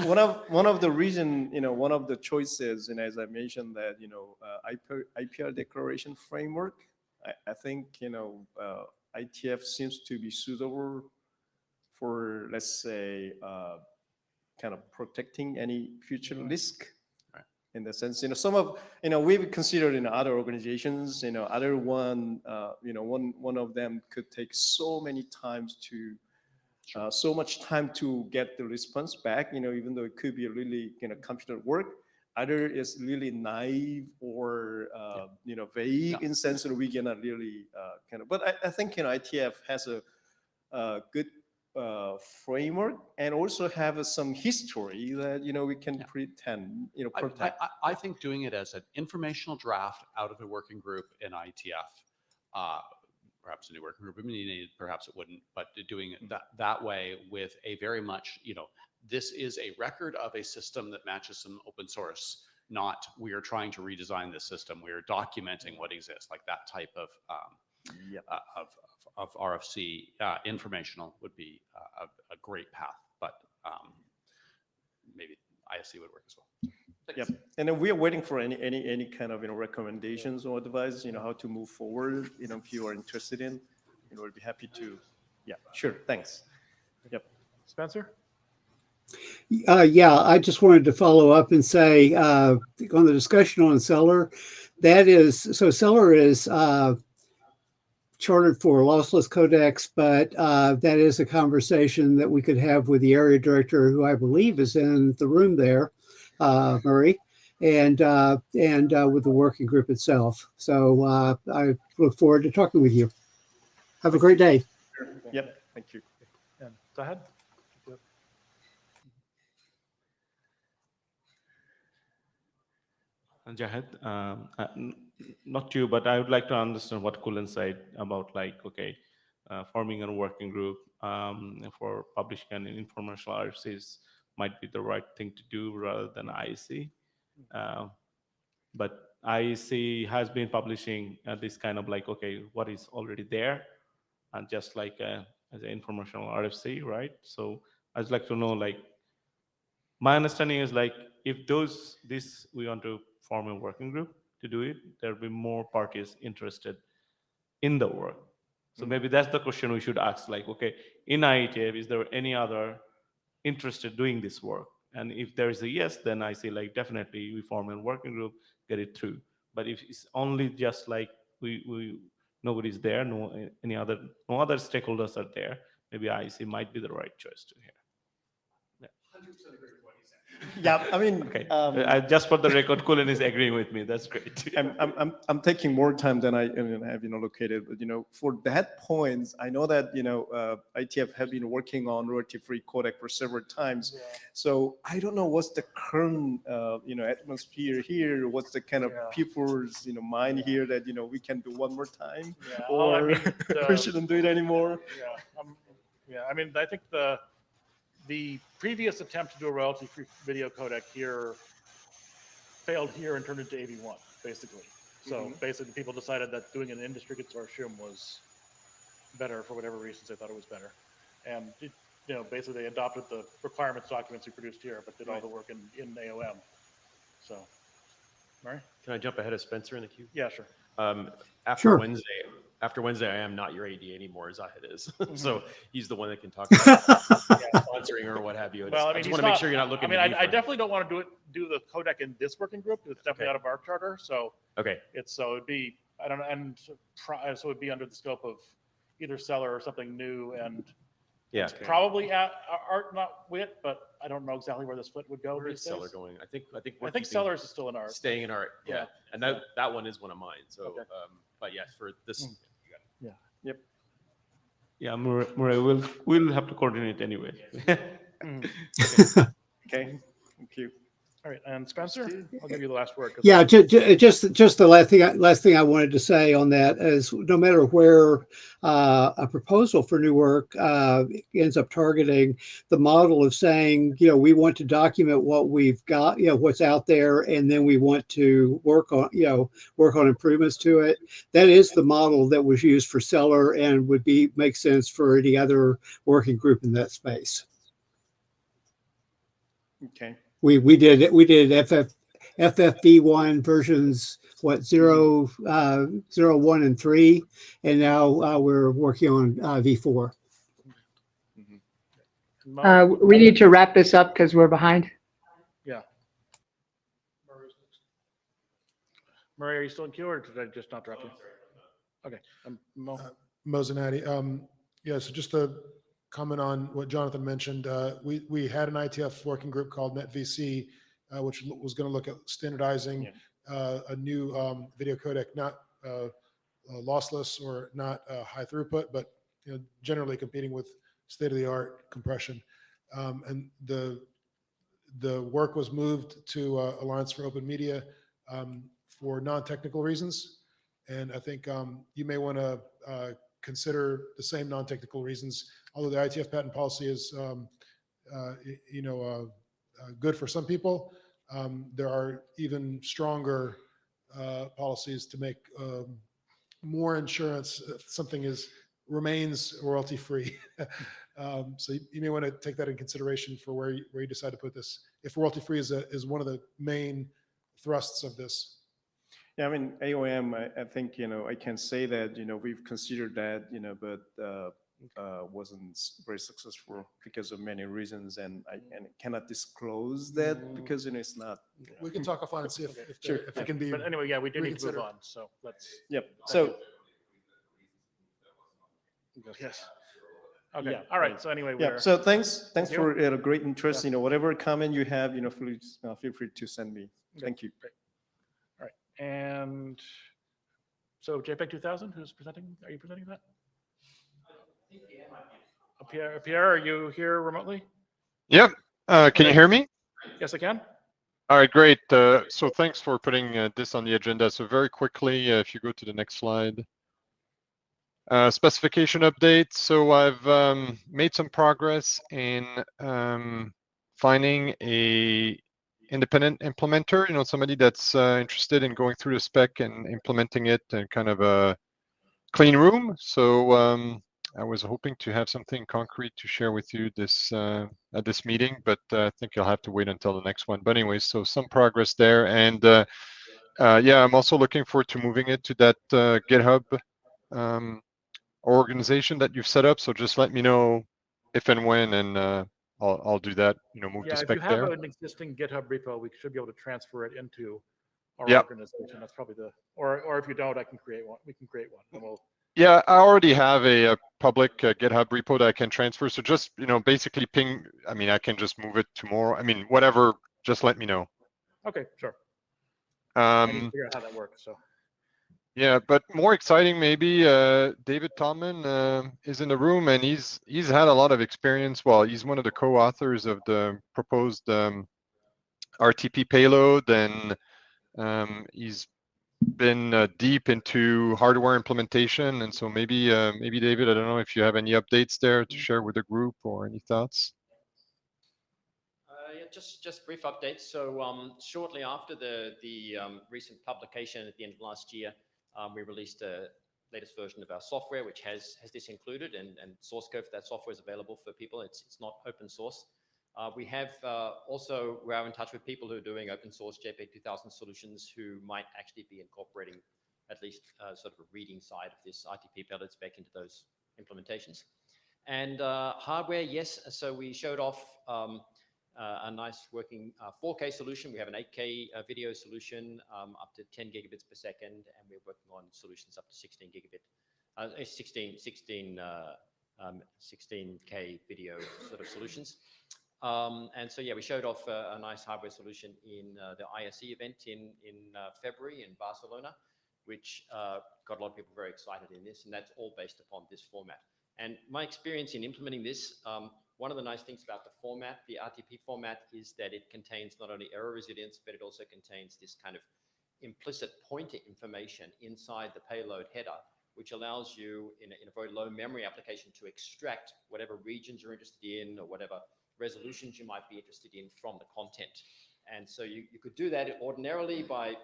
one of the reason, one of the choices, and as I mentioned that, IPR declaration framework, I think, IETF seems to be suitable for, let's say, kind of protecting any future risk. In the sense, some of, we've considered in other organizations, other one of them could take so many times to, so much time to get the response back, even though it could be a really, computer work. Other is really naive or, vague in sense that we cannot really but I think, IETF has a good framework and also have some history that we can pretend protect. I think doing it as an informational draft out of a working group in IETF, perhaps a new working group, perhaps it wouldn't, but doing it that way with a very much, this is a record of a system that matches some open source, not we are trying to redesign this system, we are documenting what exists, like that type of RFC. Informational would be a great path, but maybe ISC would work as well. Yep. And then we are waiting for any kind of recommendations or advice, how to move forward. If you are interested in, we'll be happy to. Yeah, sure. Thanks. Yep. Spencer? Yeah, I just wanted to follow up and say on the discussion on Celler, Celler is chartered for lossless codecs, but that is a conversation that we could have with the area director, who I believe is in the room there, Murray, and with the working group itself. So I look forward to talking with you. Have a great day. Yep. Thank you. Go ahead. Jahed, not you, but I would like to understand what Kulin said about forming a working group for publishing an informational RFCs might be the right thing to do rather than IEC. But IEC has been publishing this kind of what is already there, and just as an informational RFC, right? So I'd like to know, my understanding is if we want to form a working group to do it, there'll be more parties interested in the work. So maybe that's the question we should ask, okay, in IETF, is there any other interested doing this work? And if there is a yes, then I say definitely we form a working group, get it through. But if it's only just nobody's there, no other stakeholders are there, maybe IEC might be the right choice to hear. Yeah. 100% agree with what he Yeah, I mean, Okay. just for the record, Colin is agreeing with me. That's great. I'm taking more time than I have allocated, but for that point, I know that IETF have been working on royalty-free codec for several times. So I don't know what's the current atmosphere here. What's the kind of people's mind here that we can do one more time, or we shouldn't do it anymore. I mean, I think the previous attempt to do a royalty-free video codec here failed here and turned into AV1, basically. So basically, people decided that doing an industry consortium was better for whatever reasons they thought it was better, and basically they adopted the requirements documents we produced here, but did all the work in AOM. So, Murray? Can I jump ahead of Spencer in the queue? Yeah, sure. After Wednesday, I am not your AD anymore, Zahid is. So he's the one that can talk about sponsoring or what have you. Well, I just want to make sure you're not looking. I mean, I definitely don't want to do the codec in this working group. It's definitely out of our charter. So it'd be so it'd be under the scope of either Seller or something new, and probably Art, not Wit, but I don't know exactly where the split would go. Where is Seller going? I think Sellers is still in Art. Staying in Art, yeah. And that one is one of mine. So, but yes, for this, you got it. Yep. Yeah, Murray, we'll have to coordinate anyway. Okay. Thank you. All right, and Spencer, I'll give you the last word. Yeah, just the last thing I wanted to say on that is no matter where a proposal for new work ends up targeting, the model of saying, we want to document what we've got, what's out there, and then we want to work on improvements to it. That is the model that was used for Seller and would make sense for any other working group in that space. Okay. We did FFV1 versions 0, 1, and 3, and now we're working on V4. We need to wrap this up because we're behind. Yeah. Murray, are you still in queue, or did I just not drop you? Okay. Mo. Mozinati. So just to comment on what Jonathan mentioned, we had an IETF working group called NetVC, which was going to look at standardizing a new video codec, not lossless or not high throughput, but generally competing with state-of-the-art compression. And the work was moved to Alliance for Open Media for non-technical reasons, and I think you may want to consider the same non-technical reasons. Although the IETF patent policy is, good for some people, there are even stronger policies to make more insurance if something remains royalty-free. So you may want to take that in consideration for where you decide to put this. If royalty-free is one of the main thrusts of this. Yeah, I mean, AOM, I think, I can say that, we've considered that, but wasn't very successful because of many reasons, and I cannot disclose that because, it's not. We can talk offline and see if it can be. But anyway, we do need to move on, so let's. Yep. So. Yes. Okay. All right. So anyway, So thanks for a great interest. Whatever comment you have, please feel free to send me. Thank you. Great. All right. And so JPEG 2000, who's presenting? Are you presenting that? Pierre, are you here remotely? Yep. Can you hear me? Yes, I can. All right, great. So thanks for putting this on the agenda. So very quickly, if you go to the next slide. Specification update. So I've made some progress in finding a independent implementer, somebody that's interested in going through the spec and implementing it in kind of a clean room. So I was hoping to have something concrete to share with you at this meeting, but I think you'll have to wait until the next one. But anyway, so some progress there. And I'm also looking forward to moving it to that GitHub organization that you've set up. So just let me know if and when, and I'll do that, move the spec there. If you have an existing GitHub repo, we should be able to transfer it into our organization. That's probably or if you don't, I can create one. We can create one. And we'll. Yeah, I already have a public GitHub repo that I can transfer. So just, basically ping, I can just move it tomorrow. Whatever just let me know. Okay, sure. I need to Um, figure out how that works. So yeah, but more exciting maybe, David Tallman is in the room, and he's had a lot of experience. Well, he's one of the co-authors of the proposed RTP payload, and he's been deep into hardware implementation. And so maybe David, I don't know if you have any updates there to share with the group or any thoughts. Yeah, just brief updates. So shortly after the recent publication at the end of last year, we released a latest version of our software, which has this included, and source code for that software is available for people. It's not open source. We have we're in touch with people who are doing open source JPEG 2000 solutions who might actually be incorporating at least sort of a reading side of this RTP payload spec into those implementations. And hardware, yes. So we showed off a nice working 4K solution. We have an 8K video solution up to 10 gigabits per second, and we're working on solutions up to 16 gigabit, 16K video sort of solutions. And so, yeah, we showed off a nice hardware solution in the ISE event in February in Barcelona, which got a lot of people very excited in this, and that's all based upon this format. And my experience in implementing this, one of the nice things about the format, the RTP format, is that it contains not only error resilience, but it also contains this kind of implicit pointer information inside the payload header, which allows you in a very low memory application to extract whatever regions you're interested in or whatever resolutions you might be interested in from the content. And so you could do that ordinarily by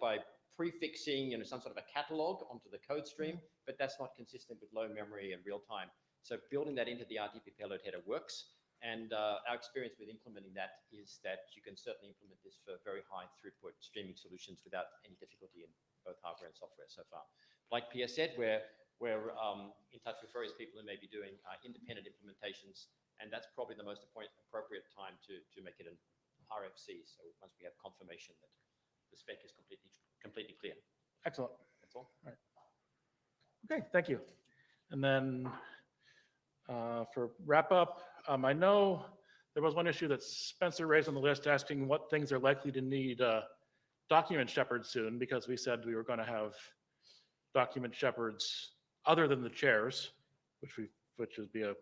prefixing some sort of a catalog onto the code stream, but that's not consistent with low memory and real time. So building that into the RTP payload header works. And our experience with implementing that is that you can certainly implement this for very high throughput streaming solutions without any difficulty in both hardware and software so far. Like Pierre said, we're in touch with various people who may be doing independent implementations, and that's probably the most appropriate time to make it an RFC. So once we have confirmation that the spec is completely clear. excellent. That's all. All right. Okay, thank you. And then for wrap up, I know there was one issue that Spencer raised on the list asking what things are likely to need document shepherds soon, because we said we were going to have document shepherds other than the chairs, which would be a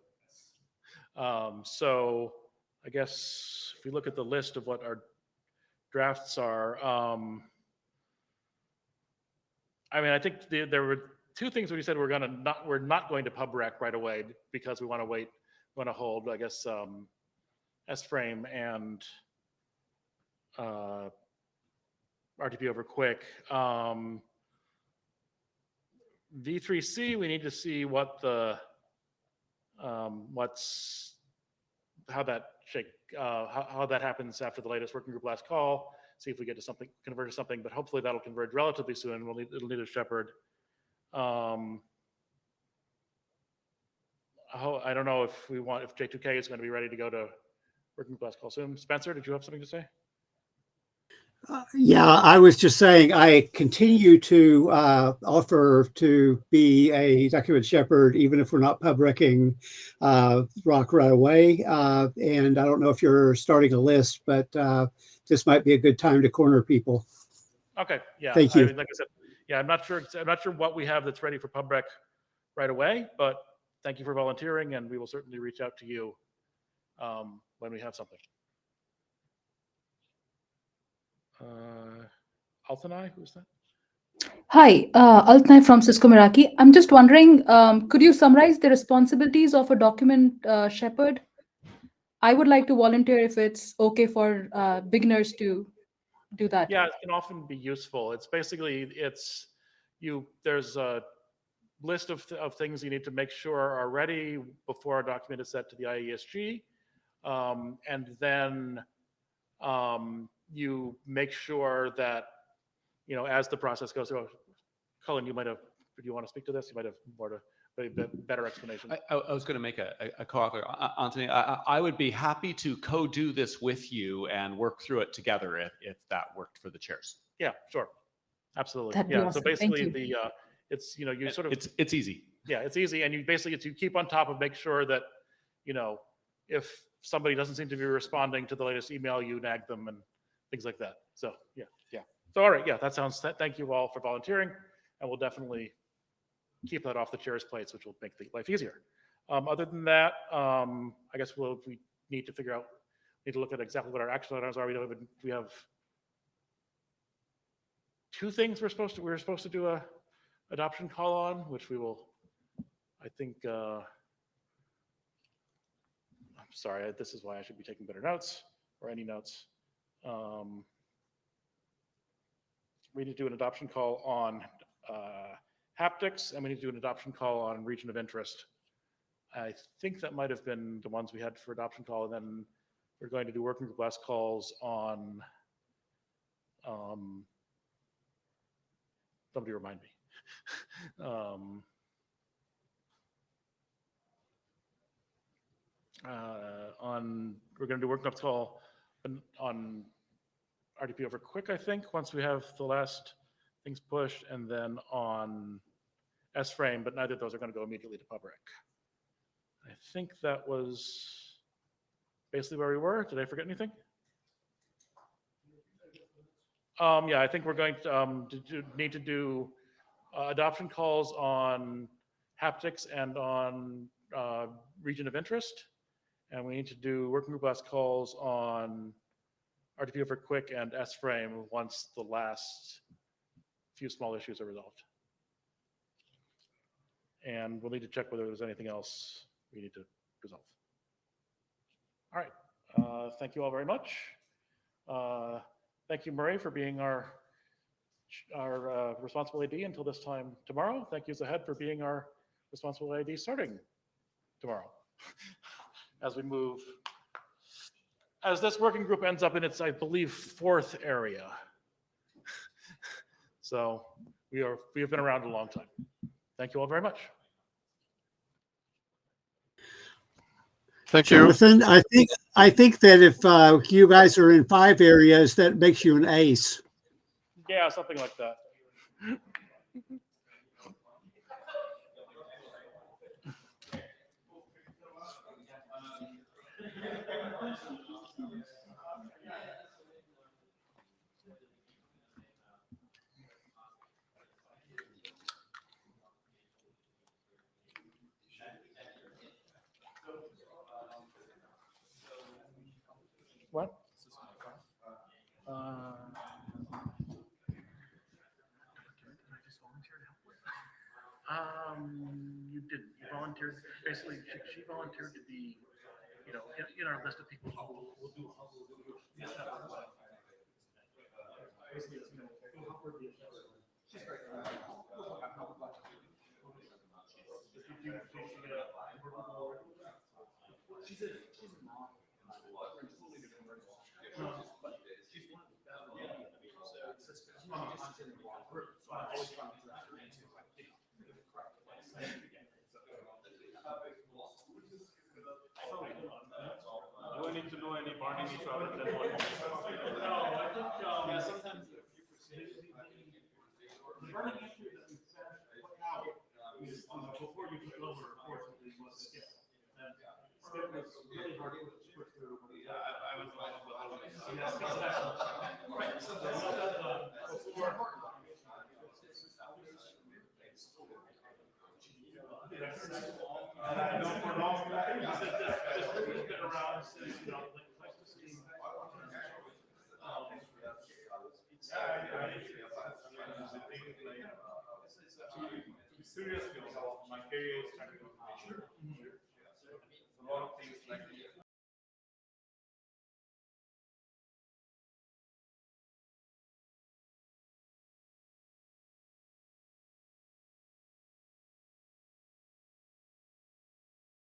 so I guess if we look at the list of what our drafts are, I mean, I think there were two things we said we're not going to pub rec right away because we want to hold, I guess, S-frame and RTP over quick. V3C, we need to see what the how that happens after the latest working group last call. See if we get to something, converge to something, but hopefully that'll converge relatively soon. It'll need a shepherd. I don't know if J2K is going to be ready to go to working group last call soon. Spencer, did you have something to say? Yeah, I was just saying I continue to offer to be a document shepherd, even if we're not pub recking Rock right away. And I don't know if you're starting a list, but this might be a good time to corner people. Okay, yeah. Thank you. Like I said, yeah, I'm not sure what we have that's ready for pub rec right away, but thank you for volunteering, and we will certainly reach out to you when we have something. Altanai, who's that? Hi, Altanai from Cisco Meraki. I'm just wondering, could you summarize the responsibilities of a document shepherd? I would like to volunteer if it's okay for beginners to do that. Yeah, it can often be useful. It's basically, there's a list of things you need to make sure are ready before a document is set to the IESG. And then you make sure that, as the process goes through, Cullen, do you want to speak to this? You might have better explanation. I was going to make a co-author. Anthony, I would be happy to co-do this with you and work through it together if that worked for the chairs. Yeah, sure. Absolutely. That'd be Yeah. awesome. So basically Thank you. it's, you sort of, it's easy. Yeah, it's easy. And you keep on top of, make sure that, if somebody doesn't seem to be responding to the latest email, you nag them and things like that. So yeah. So all right, yeah, that sounds. Thank you all for volunteering, and we'll definitely keep that off the chair's plates, which will make the life easier. Other than that, I guess we need to figure out, need to look at exactly what our action items are. We have two things we're supposed to do a adoption call on, which we will, I think, I'm sorry, this is why I should be taking better notes or any notes. We need to do an adoption call on haptics, and we need to do an adoption call on region of interest. I think that might have been the ones we had for adoption call, and then we're going to do working group last calls on, somebody remind me. We're going to do working group call on RDP over quick, I think, once we have the last things pushed, and then on S-frame, but neither of those are going to go immediately to public. I think that was basically where we were. Did I forget anything? Yeah, I think we're going to need to do adoption calls on haptics and on region of interest. And we need to do working group last calls on RTP over quick and S-frame once the last few small issues are resolved. And we'll need to check whether there's anything else we need to resolve. All right, thank you all very much. Thank you, Murray, for being our responsible AD until this time tomorrow. Thank you, Zahed, for being our responsible AD starting tomorrow. As we move, as this working group ends up in its, I believe, 4th area. So we have been around a long time. Thank you all very much. Thank you. Jonathan, I think that if you guys are in 5 areas, that makes you an ace. Yeah, something like that. What? You didn't. You volunteered. Basically, she volunteered to be, you know, in our list of people who will do. Do I need to know any bargaining each other than what? No, I think sometimes the burning issue that we put out is before you took over, of course, was skip. And skip was really hard to push through. I was one of the right. So before. I know for long, just a little bit around, you know, like nice to see. Seriously, my career is kind of a lot of things like